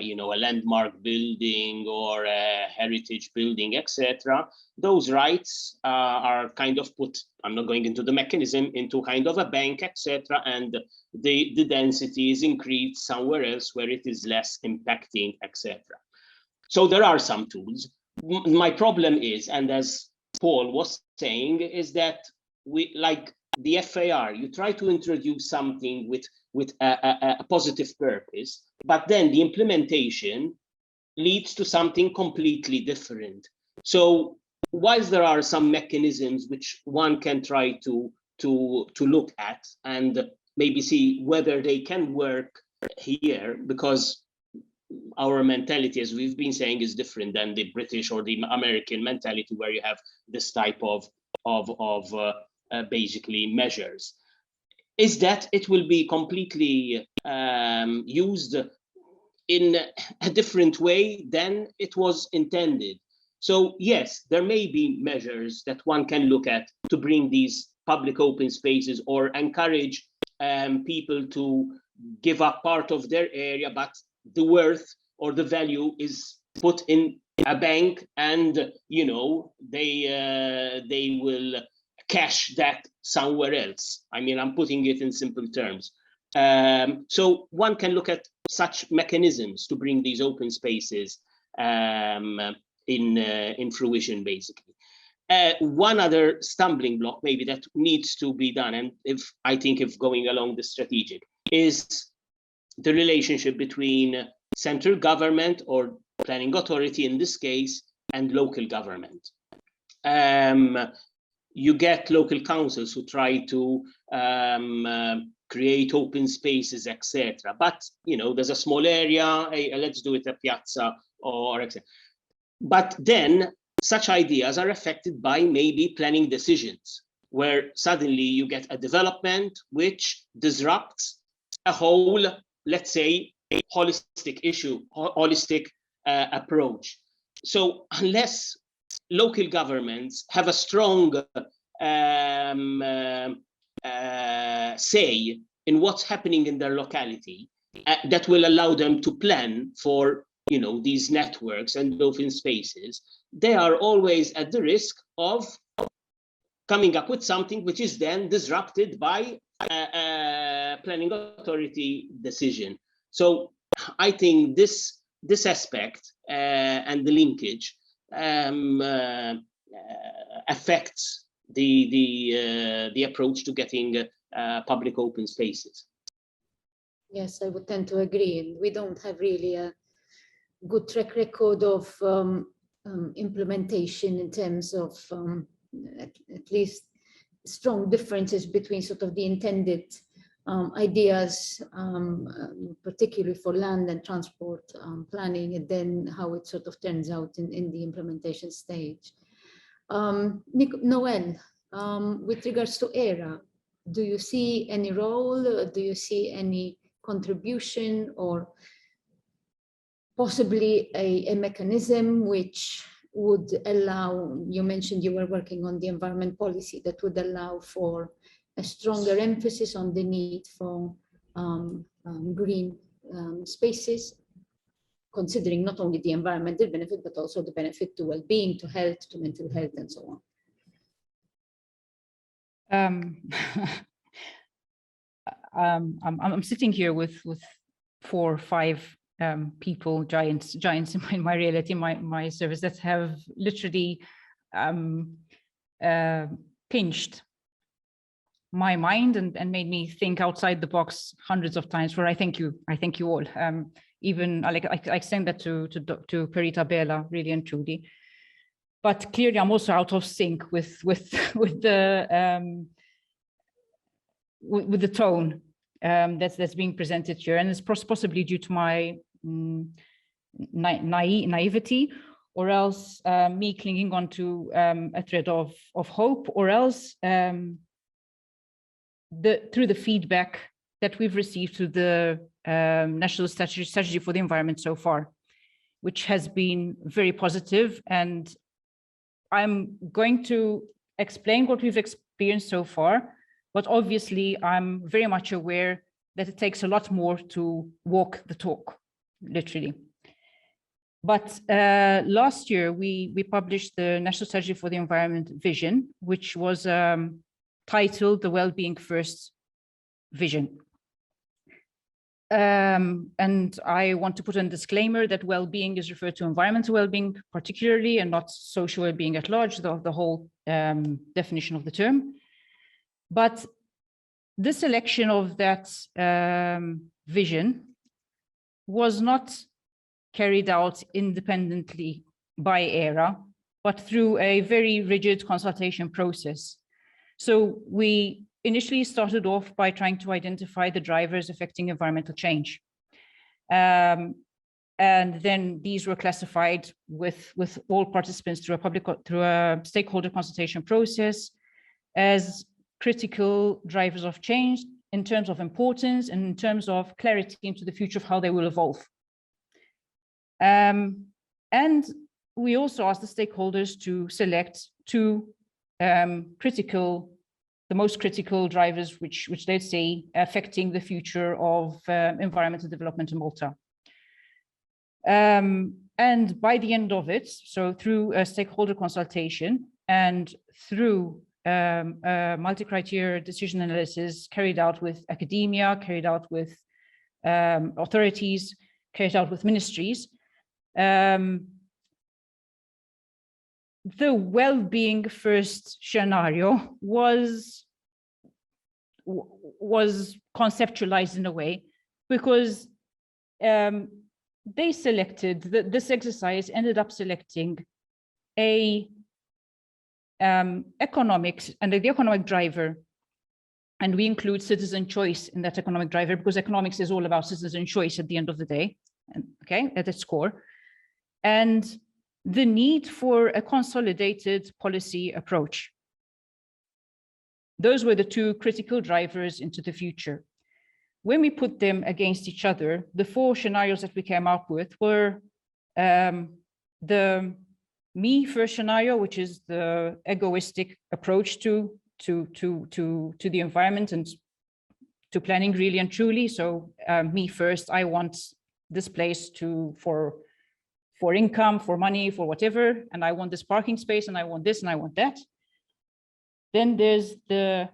[SPEAKER 6] you know, a landmark building or a heritage building, etc. Those rights are kind of put, I'm not going into the mechanism, into kind of a bank, etc. And the density is increased somewhere else where it is less impacting, etc. So there are some tools. My problem is, and as Paul was saying, is that we, like the FAR, you try to introduce something with a positive purpose, but then the implementation leads to something completely different. So whilst there are some mechanisms which one can try to look at and maybe see whether they can work here, because our mentality, as we've been saying, is different than the British or the American mentality, where you have this type of basically measures, is that it will be completely used in a different way than it was intended. So yes, there may be measures that one can look at to bring these public open spaces or encourage people to give up part of their area, but the worth or the value is put in a bank, and you know, they will cash that somewhere else. I mean, I'm putting it in simple terms. So one can look at such mechanisms to bring these open spaces in fruition, basically. One other stumbling block maybe that needs to be done, and if going along the strategic, is the relationship between central government or planning authority in this case and local government. You get local councils who try to create open spaces, etc. But there's a small area, hey, let's do it at Piazza or etc. But then such ideas are affected by maybe planning decisions, where suddenly you get a development which disrupts a whole, let's say, holistic issue, holistic approach. So unless local governments have a strong say in what's happening in their locality, that will allow them to plan for these networks and open spaces, they are always at the risk of coming up with something which is then disrupted by a planning authority decision. So I think this aspect and the linkage affects the approach to getting public open spaces.
[SPEAKER 1] Yes, I would tend to agree. We don't have really a good track record of implementation in terms of at least strong differences between sort of the intended ideas, particularly for land and transport planning, and then how it sort of turns out in the implementation stage. Noel, with regards to ERA, do you see any role? Do you see any contribution, or possibly a mechanism which would allow, you mentioned you were working on the environment policy, that would allow for a stronger emphasis on the need for green spaces, considering not only the environmental benefit, but also the benefit to well-being, to health, to mental health, and so on?
[SPEAKER 4] I'm sitting here with 4 or 5 people, giants in my reality, my service, that have literally pinched my mind and made me think outside the box hundreds of times. For I thank you all. Even I extend that to Perita, Bella, really and truly. But clearly, I'm also out of sync with the tone that's being presented here, and it's possibly due to my naivety, or else me clinging on to a thread of hope, or else through the feedback that we've received to the National Strategy for the Environment so far, which has been very positive. And I'm going to explain what we've experienced so far, but obviously I'm very much aware that it takes a lot more to walk the talk, literally. But last year, we published the National Strategy for the Environment Vision, which was titled The Wellbeing First Vision. And I want to put in a disclaimer that well-being is referred to environmental well-being particularly, and not social well-being at large, the whole definition of the term. But the selection of that vision was not carried out independently by ERA, but through a very rigid consultation process. So we initially started off by trying to identify the drivers affecting environmental change. And then these were classified with all participants through a stakeholder consultation process as critical drivers of change in terms of importance and in terms of clarity into the future of how they will evolve. And we also asked the stakeholders to select 2 the most critical drivers which they say affecting the future of environmental development in Malta. And by the end of it, so through a stakeholder consultation and through a multi-criteria decision analysis carried out with academia, carried out with authorities, carried out with ministries, the well-being first scenario was conceptualized in a way, because they selected, this exercise ended up selecting a economics and the economic driver, and we include citizen choice in that economic driver, because economics is all about citizen choice at the end of the day, and okay, at its core, and the need for a consolidated policy approach. Those were the two critical drivers into the future. When we put them against each other, the four scenarios that we came up with were the me first scenario, which is the egoistic approach to the environment and to planning really and truly. So me first, I want this place for income, for money, for whatever, and I want this parking space, and I want this, and I want that. Then there's the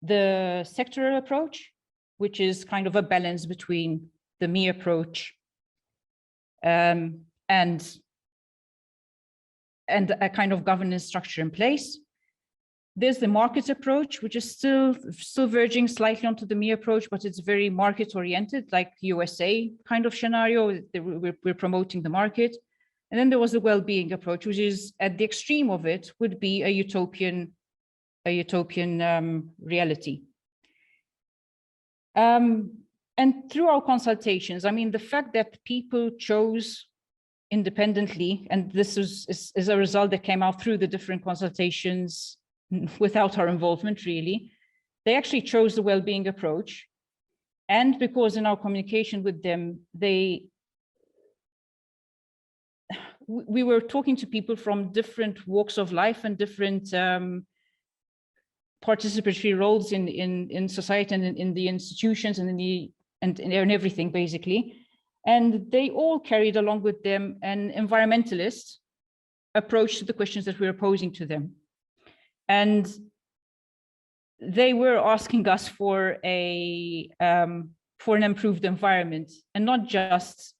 [SPEAKER 4] sectoral approach, which is kind of a balance between the me approach and a kind of governance structure in place. There's the market approach, which is still verging slightly onto the me approach, but it's very market oriented, like USA kind of scenario. We're promoting the market. And then there was the well-being approach, which is at the extreme of it would be a utopian reality. And through our consultations, I mean, the fact that people chose independently, and this is a result that came out through the different consultations without our involvement really, they actually chose the well-being approach. And because in our communication with them, we were talking to people from different walks of life and different participatory roles in society and in the institutions and in everything basically. And they all carried along with them an environmentalist approach to the questions that we were posing to them. And they were asking us for an improved environment, and not just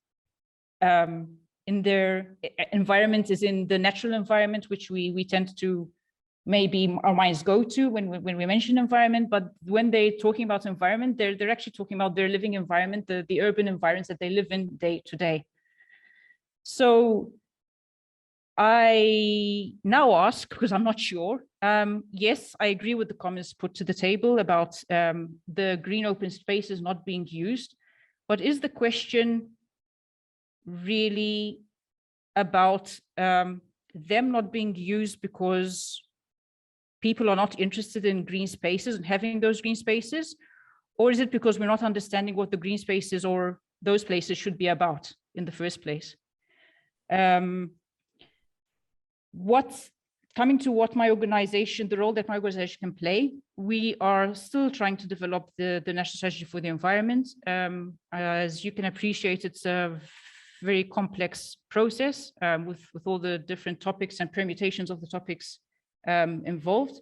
[SPEAKER 4] in their environment is in the natural environment, which we tend to maybe our minds go to when we mention environment, but when they're talking about environment, they're actually talking about their living environment, the urban environments that they live in day to day. So I now ask, because I'm not sure, yes, I agree with the comments put to the table about the green open spaces not being used, but is the question really about them not being used because people are not interested in green spaces and having those green spaces? Or is it because we're not understanding what the green spaces or those places should be about in the first place? Coming to what my organization, the role that my organization can play, we are still trying to develop the national strategy for the environment. As you can appreciate, it's a very complex process with all the different topics and permutations of the topics involved.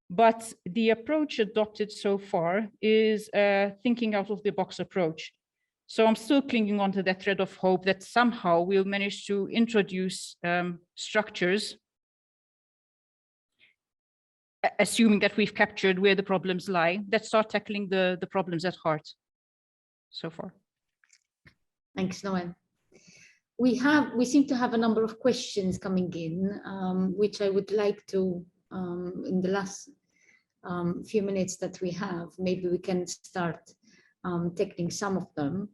[SPEAKER 4] But the approach adopted so far is a thinking out of the box approach. So I'm still clinging on to that thread of hope that somehow we'll manage to introduce structures, assuming that we've captured where the problems lie, that start tackling the problems at heart so far.
[SPEAKER 1] Thanks, Noel. We seem to have a number of questions coming in, which I would like to, in the last few minutes that we have, maybe we can start tackling some of them.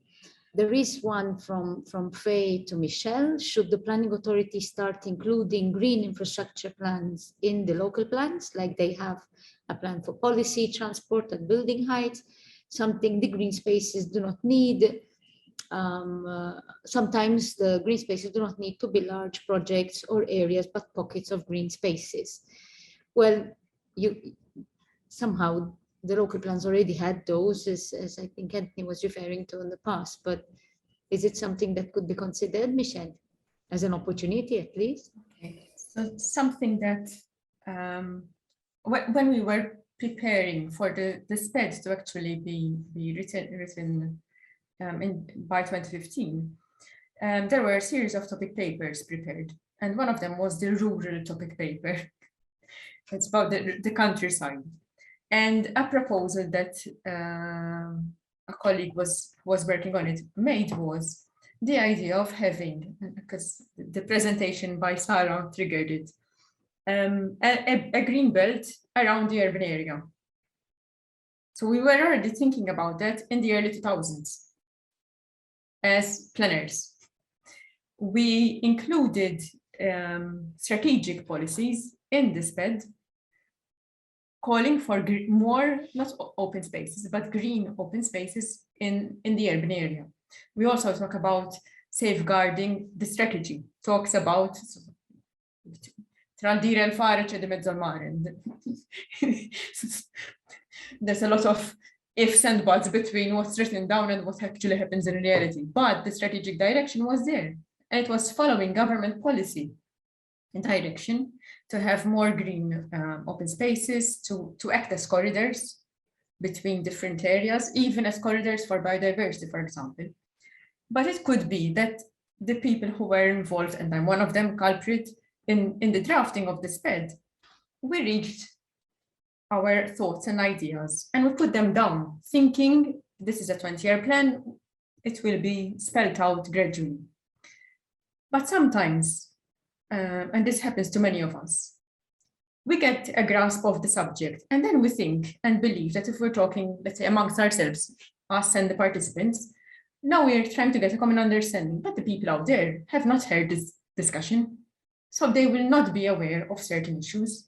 [SPEAKER 1] There is one from Faye to Michelle. Should the planning authority start including green infrastructure plans in the local plans, like they have a plan for policy, transport, and building heights, something the green spaces do not need? Sometimes the green spaces do not need to be large projects or areas, but pockets of green spaces. Well, somehow the local plans already had those, as I think Anthony was referring to in the past, but is it something that could be considered, Michelle, as an opportunity at least?
[SPEAKER 5] Okay, so something that when we were preparing for the SPED to actually be written by 2015, there were a series of topic papers prepared. And one of them was the rural topic paper. It's about the countryside. And a proposal that a colleague was working on it made was the idea of having, because the presentation by Sarah triggered it, a green belt around the urban area. So we were already thinking about that in the early 2000s as planners. We included strategic policies in the SPED, calling for more, not open spaces, but green open spaces in the urban area. We also talk about safeguarding. The strategy talks about there's a lot of ifs and buts between what's written down and what actually happens in reality. But the strategic direction was there. And it was following government policy and direction to have more green open spaces, to act as corridors between different areas, even as corridors for biodiversity, for example. But it could be that the people who were involved, and I'm one of them, culprit, in the drafting of the SPED, we reached our thoughts and ideas and we put them down, thinking this is a 20-year plan, it will be spelled out gradually. But sometimes, and this happens to many of us, we get a grasp of the subject and then we think and believe that if we're talking, let's say, amongst ourselves, us and the participants, now we're trying to get a common understanding, but the people out there have not heard this discussion, so they will not be aware of certain issues.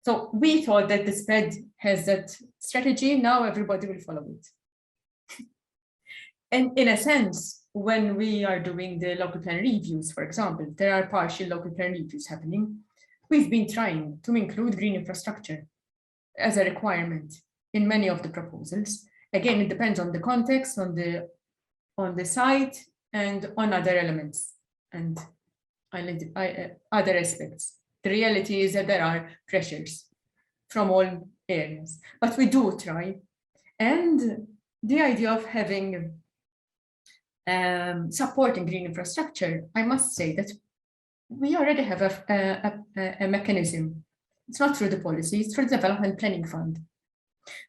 [SPEAKER 5] So we thought that the SPED has that strategy, now everybody will follow it. And in a sense, when we are doing the local plan reviews, for example, there are partial local plan reviews happening. We've been trying to include green infrastructure as a requirement in many of the proposals. Again, it depends on the context, on the site, and on other elements and other aspects. The reality is that there are pressures from all areas, but we do try. And the idea of having supporting green infrastructure, I must say that we already have a mechanism. It's not through the policy, it's through the Development Planning Fund,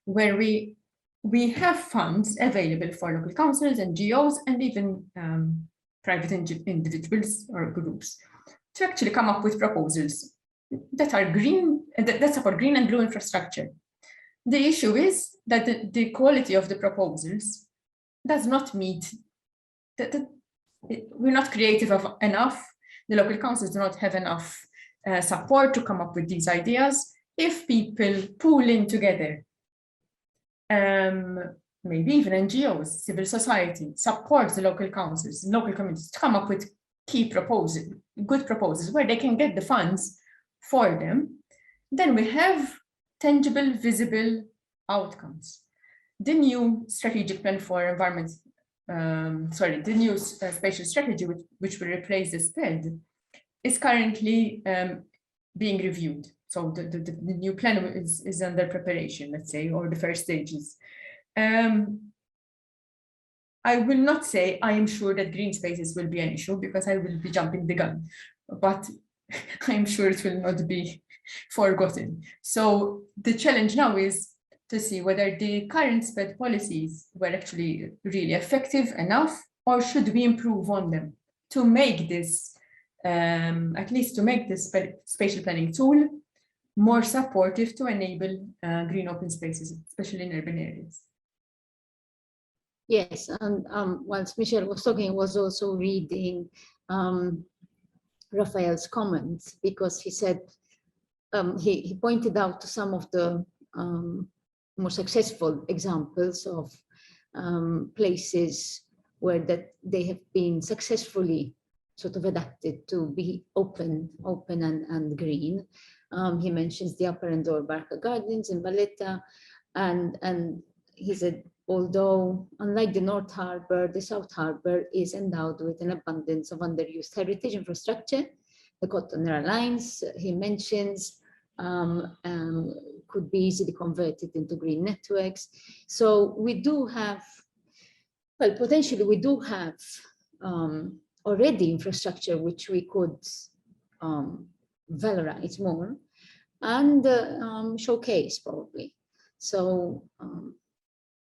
[SPEAKER 5] where we have funds available for local councils, NGOs, and even private individuals or groups to actually come up with proposals that are green, that support green and blue infrastructure. The issue is that the quality of the proposals does not meet, we're not creative enough, the local councils do not have enough support to come up with these ideas. If people pool in together, maybe even NGOs, civil society, support the local councils, local communities to come up with key proposals, good proposals where they can get the funds for them, then we have tangible, visible outcomes. The new strategic plan for environment, the new spatial strategy, which will replace the SPED, is currently being reviewed. So the new plan is under preparation, let's say, or the first stages. I will not say I am sure that green spaces will be an issue because I will be jumping the gun, but I'm sure it will not be forgotten. So the challenge now is to see whether the current SPED policies were actually really effective enough, or should we improve on them to make this, at least to make this spatial planning tool more supportive to enable green open spaces, especially in urban areas.
[SPEAKER 1] Yes, and whilst Michelle was talking, I was also reading Raphael's comments, because he said, he pointed out to some of the more successful examples of places where that they have been successfully sort of adapted to be open and green. He mentions the Upper and Lower Barker Gardens in Valletta, and he said, although unlike the North Harbour, the South Harbour is endowed with an abundance of underused heritage infrastructure. The Cotton Rail lines he mentions could be easily converted into green networks. So we do have Well, potentially we do have already infrastructure which we could valorize more and showcase probably. So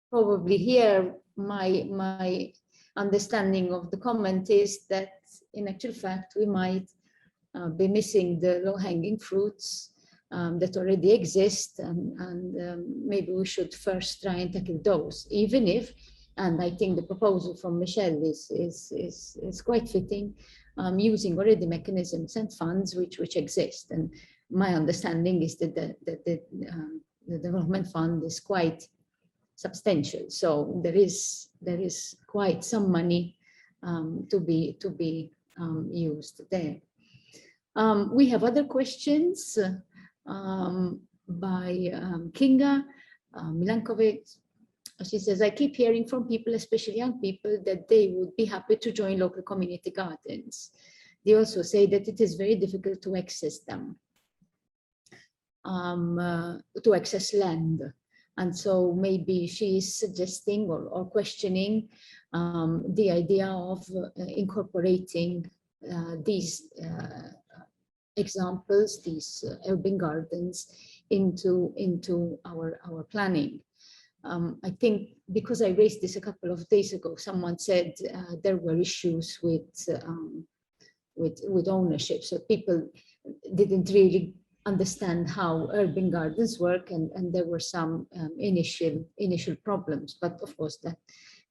[SPEAKER 1] probably here my understanding of the comment is that in actual fact we might be missing the low-hanging fruits that already exist, and maybe we should first try and tackle those, even if, and I think the proposal from Michelle is quite fitting, using already mechanisms and funds which exist. And my understanding is that the development fund is quite substantial, so there is quite some money to be used there. We have other questions by Kinga Milankovic. She says, I keep hearing from people, especially young people, that they would be happy to join local community gardens. They also say that it is very difficult to access them, to access land. And so maybe she is suggesting or questioning the idea of incorporating these examples, these urban gardens into our planning. I think because I raised this a couple of days ago, someone said there were issues with ownership. So people didn't really understand how urban gardens work, and there were some initial problems. But of course, that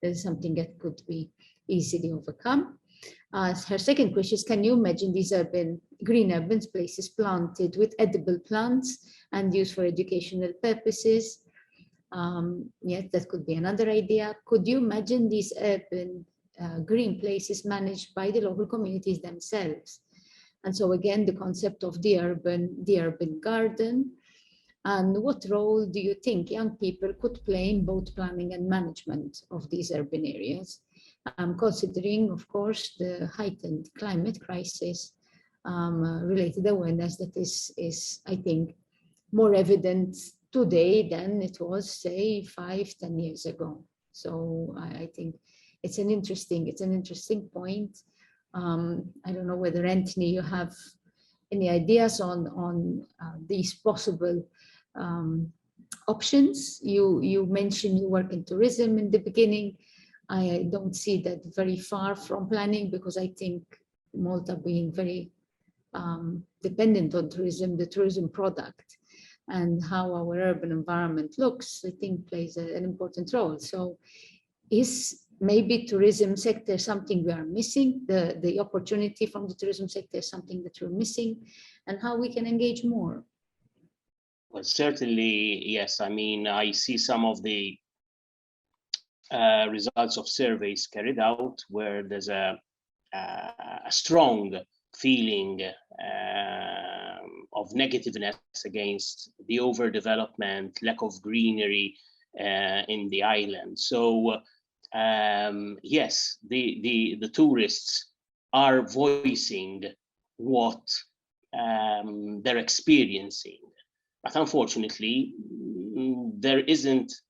[SPEAKER 1] is something that could be easily overcome. Her second question is, can you imagine these green urban places planted with edible plants and used for educational purposes? Yes, that could be another idea. Could you imagine these urban green places managed by the local communities themselves? And so again, the concept of the urban garden. And what role do you think young people could play in both planning and management of these urban areas? Considering, of course, the heightened climate crisis related awareness that is, I think, more evident today than it was, say, 5-10 years ago. So I think it's an interesting point. I don't know whether, Anthony, you have any ideas on these possible options. You mentioned you work in tourism in the beginning. I don't see that very far from planning, because I think Malta, being very dependent on tourism, the tourism product, and how our urban environment looks, I think plays an important role. So is maybe tourism sector something we are missing, the opportunity from the tourism sector is something that we're missing, and how we can engage more?
[SPEAKER 6] Well, certainly, yes. I mean, I see some of the results of surveys carried out where there's a strong feeling of negativeness against the overdevelopment, lack of greenery in the island. So yes, the tourists are voicing what they're experiencing, but unfortunately, there isn't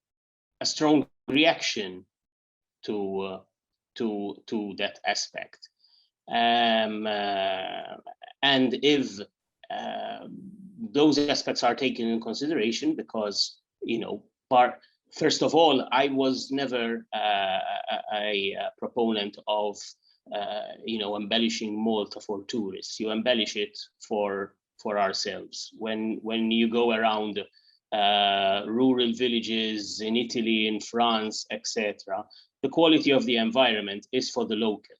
[SPEAKER 6] a strong reaction to that aspect. And if those aspects are taken in consideration, because, you know, first of all, I was never a proponent of you know, embellishing Malta for tourists. You embellish it for ourselves. When you go around rural villages in Italy, in France, etc., the quality of the environment is for the local,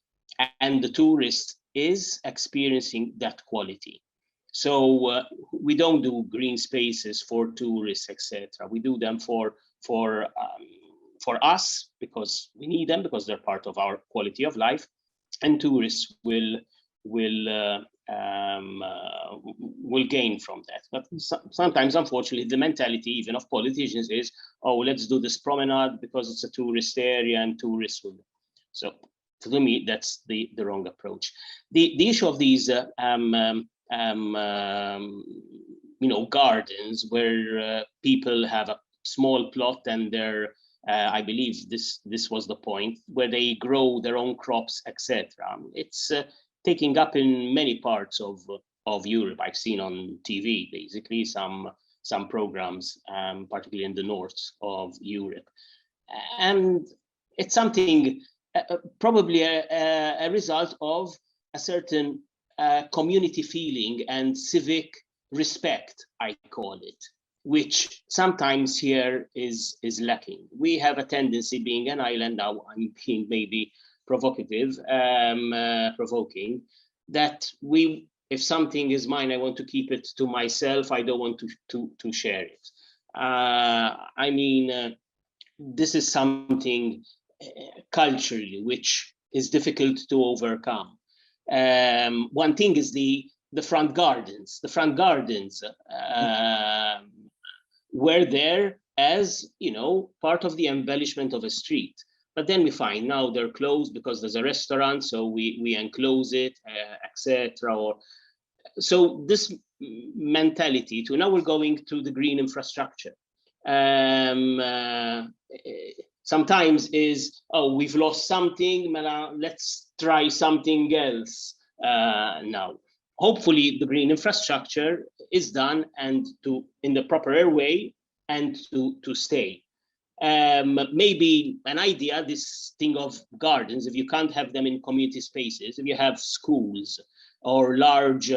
[SPEAKER 6] and the tourist is experiencing that quality. So we don't do green spaces for tourists, etc. We do them for us, because we need them, because they're part of our quality of life, and tourists will gain from that. But sometimes, unfortunately, the mentality even of politicians is, oh, let's do this promenade because it's a tourist area and tourists will. So to me, that's the wrong approach. The issue of these you know, gardens where people have a small plot and they're I believe this was the point, where they grow their own crops, etc. It's taking up in many parts of Europe. I've seen on TV basically some programs, particularly in the north of Europe, and it's something probably a result of a certain community feeling and civic respect, I call it, which sometimes here is lacking. We have a tendency, being an island, now I'm being maybe provocative, provoking, that if something is mine, I want to keep it to myself. I don't want to share it. I mean, this is something culturally which is difficult to overcome. One thing is the front gardens. The front gardens were there as, part of the embellishment of a street. But then we find now they're closed because there's a restaurant, so we enclose it, etc. So this mentality to now we're going to the green infrastructure. Sometimes is, oh, we've lost something, let's try something else now. Hopefully the green infrastructure is done and in the proper way and to stay. Maybe an idea, this thing of gardens, if you can't have them in community spaces, if you have schools or large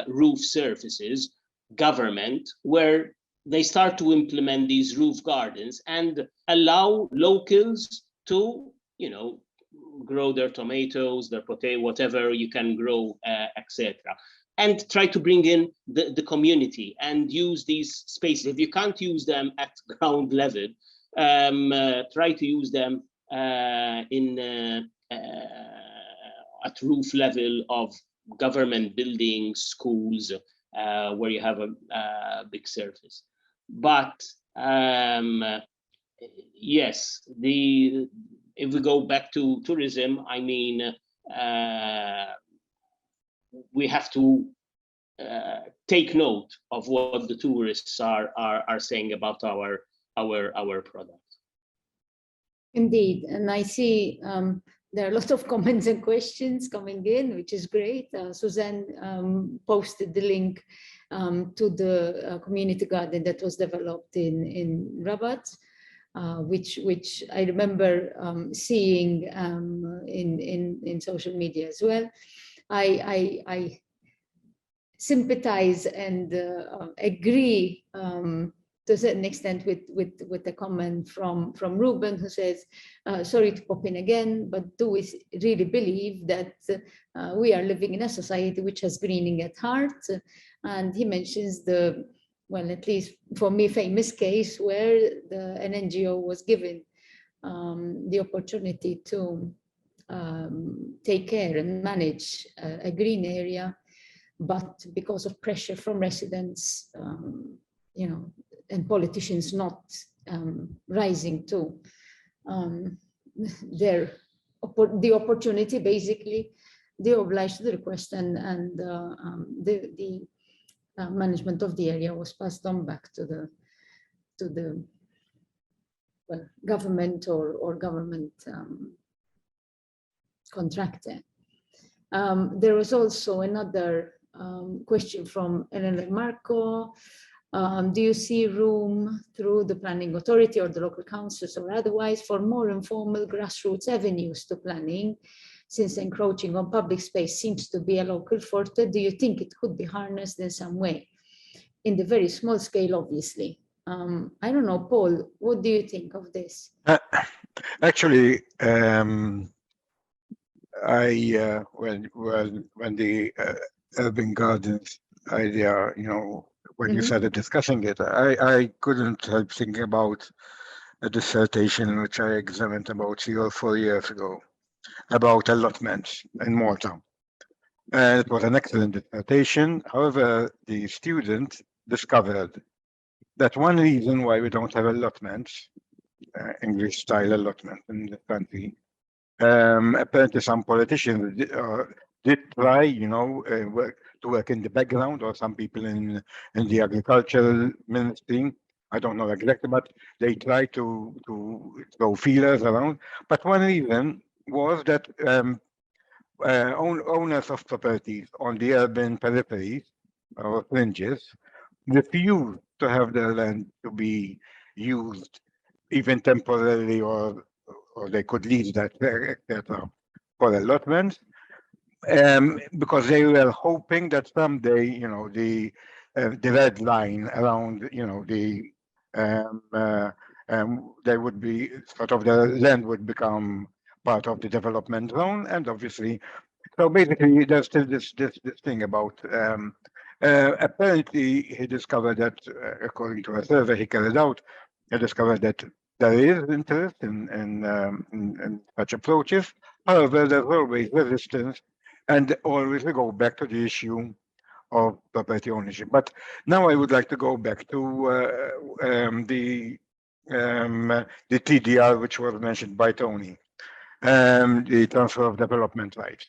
[SPEAKER 6] roof surfaces, government, where they start to implement these roof gardens and allow locals to, grow their tomatoes, their potato, whatever you can grow, etc. And try to bring in the community and use these spaces. If you can't use them at ground level, try to use them at roof level of government buildings, schools, where you have a big surface. But yes, if we go back to tourism, I mean, we have to take note of what the tourists are saying about our product.
[SPEAKER 1] Indeed, and I see there are a lot of comments and questions coming in, which is great. Suzanne posted the link to the community garden that was developed in Rabat, which I remember seeing in social media as well. I sympathize and agree to a certain extent with the comment from Ruben, who says, sorry to pop in again, but do we really believe that we are living in a society which has greening at heart? And he mentions well, at least for me, famous case where an NGO was given the opportunity to take care and manage a green area, but because of pressure from residents, and politicians not rising to the opportunity, basically, they obliged to the request, and the management of the area was passed on back to the government or government contractor. There was also another question from Elena Marco. Do you see room through the planning authority or the local councils or otherwise for more informal grassroots avenues to planning, since encroaching on public space seems to be a local forte? Do you think it could be harnessed in some way? In the very small scale, obviously. I don't know, Paul, what do you think of this?
[SPEAKER 7] Actually, when the urban gardens idea, when you started discussing it, I couldn't help thinking about a dissertation which I examined about 3 or 4 years ago about allotments in Malta. And it was an excellent dissertation. However, the student discovered that one reason why we don't have allotments, English style allotments in the country, apparently some politicians did try, to work in the background, or some people in the agricultural ministry. I don't know exactly, but they try to throw feelers around. But one reason was that owners of properties on the urban peripheries or fringes refused to have their land to be used even temporarily, or they could lease that, etc., for allotments, because they were hoping that someday, the red line around, they would be sort of, the land would become part of the development zone, and obviously, so basically, there's still this thing about. Apparently, he discovered that, according to a survey he carried out, he discovered that there is interest in such approaches. However, there's always resistance, and always we go back to the issue of property ownership. But now I would like to go back to the TDR, which was mentioned by Tony, the transfer of development rights.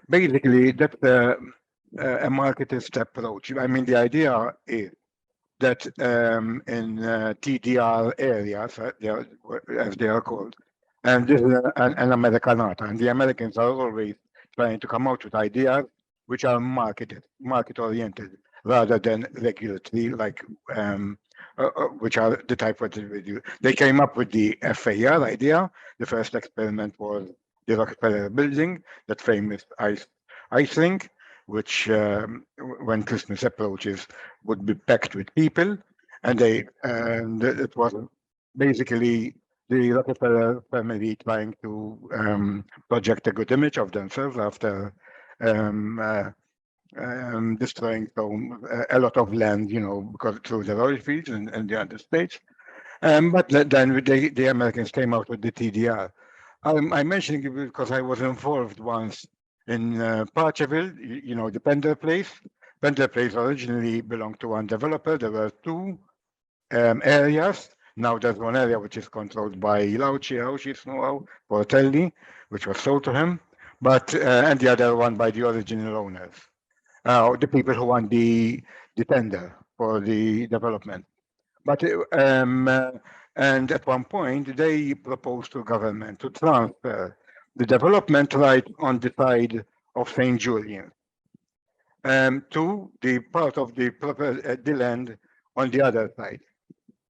[SPEAKER 7] Basically, that's a marketist approach. I mean, the idea is that in TDR areas, as they are called, and this is an Americanata, and the Americans are always trying to come out with ideas which are market-oriented, rather than regulatory, like which are the type of they came up with the FAR idea. The first experiment was the Rockefeller building, that famous ice rink, which when Christmas approaches would be packed with people, and it was basically the Rockefeller family trying to project a good image of themselves after destroying a lot of land, because through the oil fields in the United States. But then the Americans came out with the TDR. I'm mentioning it because I was involved once in Parcherville, the Pender Place. Pender Place originally belonged to one developer. There were two areas. Now there's one area which is controlled by Lauci Portelli, which was sold to him, but and the other one by the original owners, the people who won the tender for the development. But and at one point they proposed to government to transfer the development right on the side of St. Julian to the part of the the land on the other side.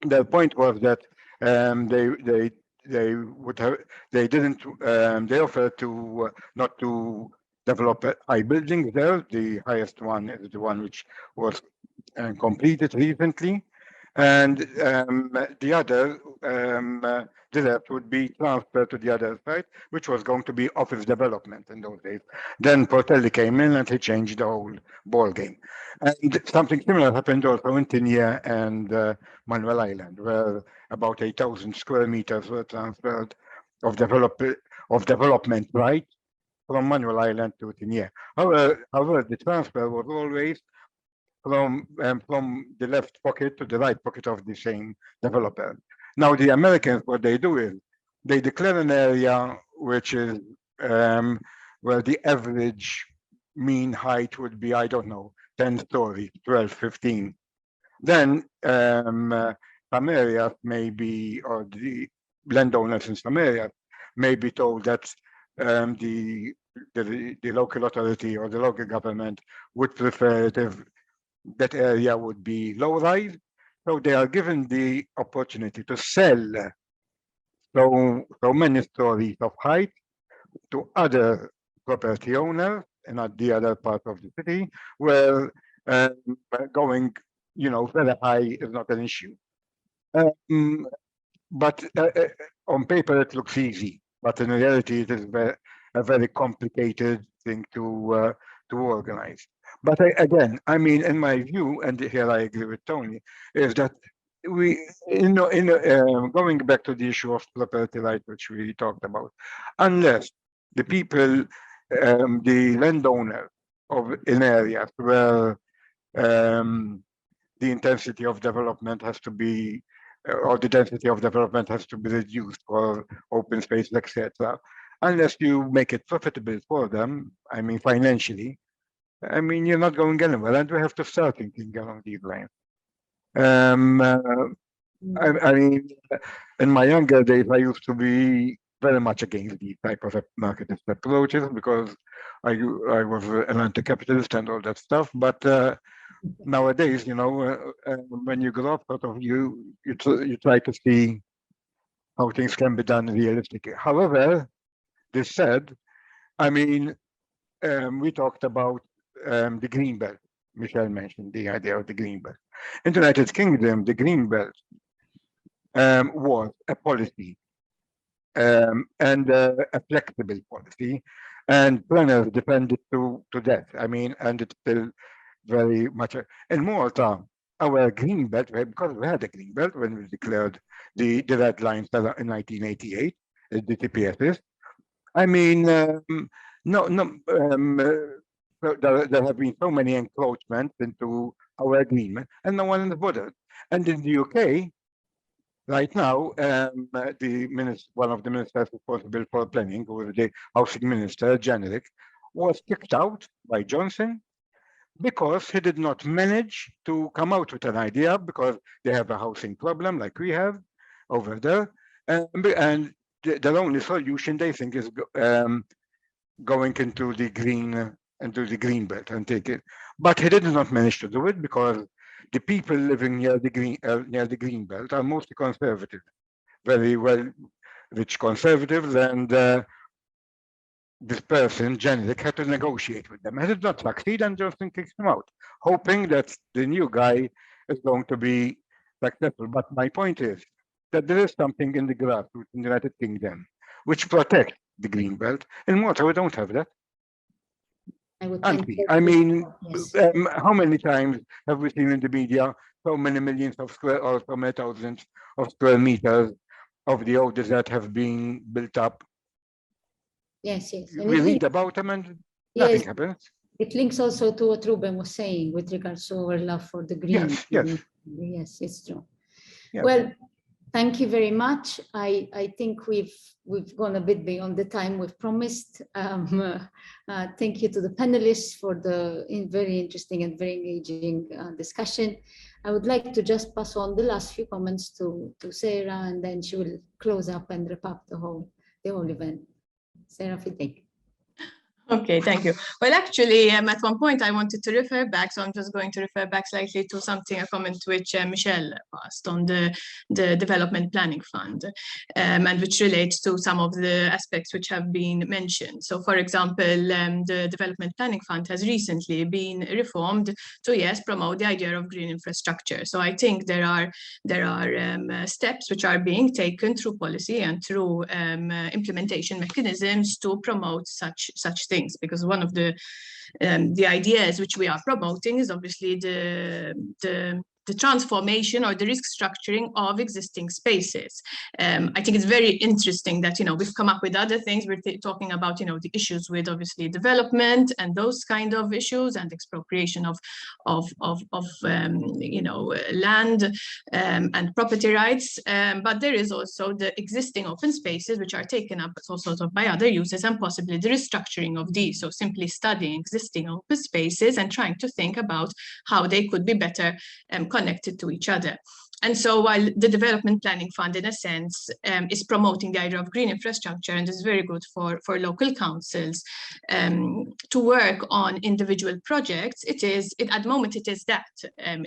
[SPEAKER 7] The point was that they would have, they didn't, they offered to not to develop high buildings there. The highest one is the one which was completed recently, and the other, the left would be transferred to the other side, which was going to be office development in those days. Then Portelli came in and he changed the whole ball game. And something similar happened also in Tinia and Manuel Island, where about 8,000 square meters were transferred of development right from Manuel Island to Tinia. However, the transfer was always from the left pocket to the right pocket of the same developer. Now the Americans, what they do is they declare an area which is where the average mean height would be, I don't know, 10 stories, 12, 15. Then some areas may be, or the landowners in some areas may be told that the local authority or the local government would prefer it if that area would be low-rise. So they are given the opportunity to sell so many stories of height to other property owners and at the other part of the city, where going, very high is not an issue. But on paper it looks easy, but in reality it is a very complicated thing to organize. But again, I mean, in my view, and here I agree with Tony, is that we, going back to the issue of property right, which we talked about, unless the people, the landowner in areas where the intensity of development has to be, or the density of development has to be reduced for open space, etc. Unless you make it profitable for them, I mean, financially, I mean, you're not going anywhere, and we have to start thinking along these lines. I mean, in my younger days, I used to be very much against these type of marketist approaches because I was an anti-capitalist and all that stuff. But nowadays, you know, when you grow up, sort of you try to see how things can be done realistically. However, this said, I mean, we talked about the green belt. Michelle mentioned the idea of the green belt. In the United Kingdom, the green belt was a policy and a flexible policy, and planners defended to that. I mean, and it's still very much in Malta. Our green belt, because we had a green belt when we declared the red lines in 1988, the TPSs. I mean, there have been so many encroachments into our agreement, and no one is bothered. And in the UK, right now, one of the ministers responsible for planning, who was the housing minister, generic, was kicked out by Johnson because he did not manage to come out with an idea, because they have a housing problem like we have over there, and the only solution they think is going into the green belt and take it. But he did not manage to do it because the people living near the green belt are mostly conservative, very well rich conservatives, and this person, generic, had to negotiate with them. He did not succeed, and Johnson kicked him out, hoping that the new guy is going to be successful. But my point is that there is something in the grassroots in the United Kingdom which protects the green belt. In Malta, we don't have that. I mean, yes. How many times have we seen in the media so many millions of square, or so many thousands of square meters of the old desert have been built up?
[SPEAKER 1] Yes, yes. And
[SPEAKER 7] we read about them and nothing happens.
[SPEAKER 1] It links also to what Ruben was saying with regards to our love for the green. Yes, it's true. Yes. Well, thank you very much. I think we've gone a bit beyond the time we've promised. Thank you to the panelists for the very interesting and very engaging discussion. I would like to just pass on the last few comments to Sarah, and then she will close up and wrap up the whole event. Sarah, if you think.
[SPEAKER 3] Okay, thank you. Well, actually, at one point I wanted to refer back, so I'm just going to refer back slightly to a comment which Michelle passed on the Development Planning Fund, and which relates to some of the aspects which have been mentioned. So, for example, the Development Planning Fund has recently been reformed to, yes, promote the idea of green infrastructure. So I think there are steps which are being taken through policy and through implementation mechanisms to promote such things. Because one of the ideas which we are promoting is obviously the transformation or the risk structuring of existing spaces. I think it's very interesting that, we've come up with other things. We're talking about, the issues with obviously development and those kind of issues and expropriation of land and property rights. But there is also the existing open spaces which are taken up also by other uses, and possibly the restructuring of these. So simply studying existing open spaces and trying to think about how they could be better connected to each other. And so while the Development Planning Fund, in a sense, is promoting the idea of green infrastructure and is very good for local councils to work on individual projects, at the moment it is that.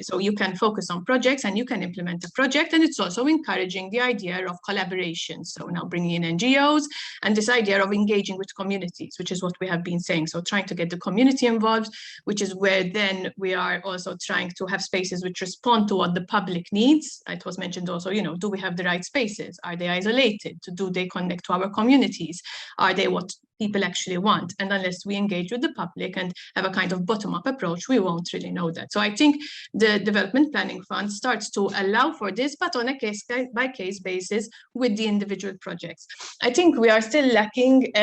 [SPEAKER 3] So you can focus on projects and you can implement a project, and it's also encouraging the idea of collaboration. So now bringing in NGOs and this idea of engaging with communities, which is what we have been saying. So trying to get the community involved, which is where then we are also trying to have spaces which respond to what the public needs. It was mentioned also, do we have the right spaces? Are they isolated? Do they connect to our communities? Are they what people actually want? And unless we engage with the public and have a kind of bottom-up approach, we won't really know that. So I think the Development Planning Fund starts to allow for this, but on a case-by-case basis with the individual projects. I think we are still lacking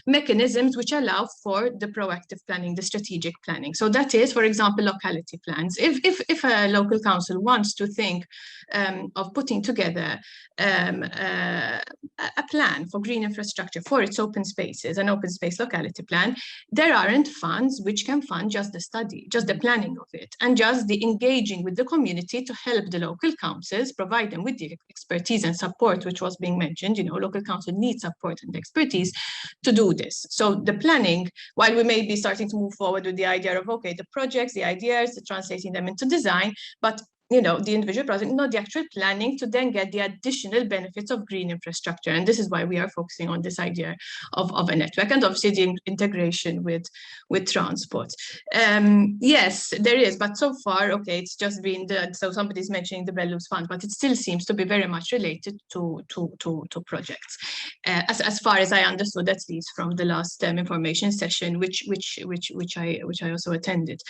[SPEAKER 3] mechanisms which allow for the proactive planning, the strategic planning. So that is, for example, locality plans. If a local council wants to think of putting together a plan for green infrastructure for its open spaces, spaces, an open space locality plan, there aren't funds which can fund just the study, just the planning of it, and just the engaging with the community to help the local councils, provide them with the expertise and support, which was being mentioned. You know, local council needs support and expertise to do this. So the planning, while we may be starting to move forward with the idea of, okay, the projects, the ideas, translating them into design, but you know, the individual project, not the actual planning to then get the additional benefits of green infrastructure. And this is why we are focusing on this idea of a network, and obviously the integration with transport. Yes, there is, but so far, okay, it's just been so somebody's mentioning the Bellus Fund, but it still seems to be very much related to projects. As far as I understood, at least from the last information session, which I also attended.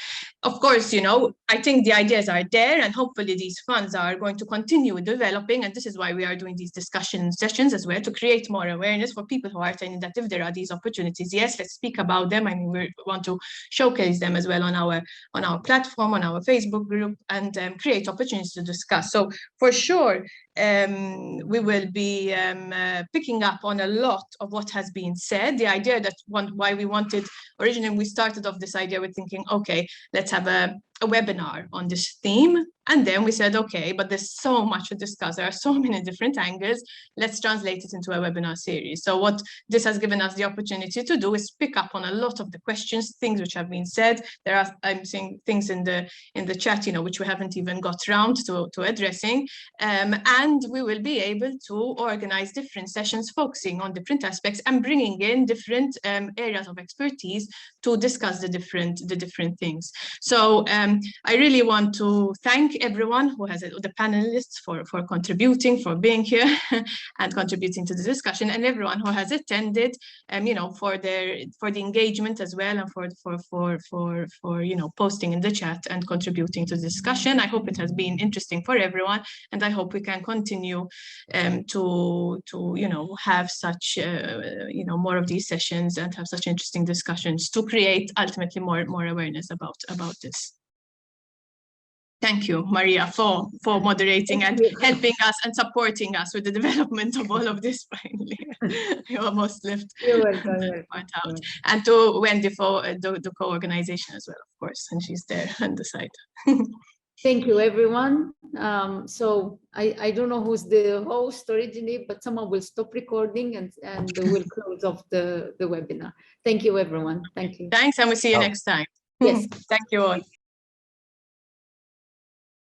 [SPEAKER 3] Of course, you know, I think the ideas are there, and hopefully these funds are going to continue developing, and this is why we are doing these discussion sessions as well, to create more awareness for people who are attending, that if there are these opportunities, yes, let's speak about them. I mean, we want to showcase them as well on our platform, on our Facebook group, and create opportunities to discuss. So for sure, we will be picking up on a lot of what has been said. The idea that why we wanted, originally we started off this idea with thinking, okay, let's have a webinar on this theme. And then we said, okay, but there's so much to discuss. There are so many different angles. Let's translate it into a webinar series. So what this has given us the opportunity to do is pick up on a lot of the questions, things which have been said. There are, I'm seeing things in the chat, you know, which we haven't even got round to addressing. And we will be able to organize different sessions focusing on different aspects and bringing in different areas of expertise to discuss the different things. So I really want to thank everyone who has, the panelists for contributing, for being here and contributing to the discussion, and everyone who has attended, you know, for the engagement as well, and for you know, posting in the chat and contributing to the discussion. I hope it has been interesting for everyone, and I hope we can continue to you know, have such you know, more of these sessions and have such interesting discussions to create ultimately more awareness about this. Thank you, Maria, for moderating and helping us and supporting us with the development of all of this. Finally, you almost left that part out. And to Wendy for the co-organization as well, of course, and she's there on the side.
[SPEAKER 1] Thank you, everyone. So I don't know who's the host originally, but someone will stop recording and we'll close off the webinar. Thank you, everyone. Thank you.
[SPEAKER 3] Thanks, and we'll see you next time.
[SPEAKER 1] Yes.
[SPEAKER 3] Thank you all.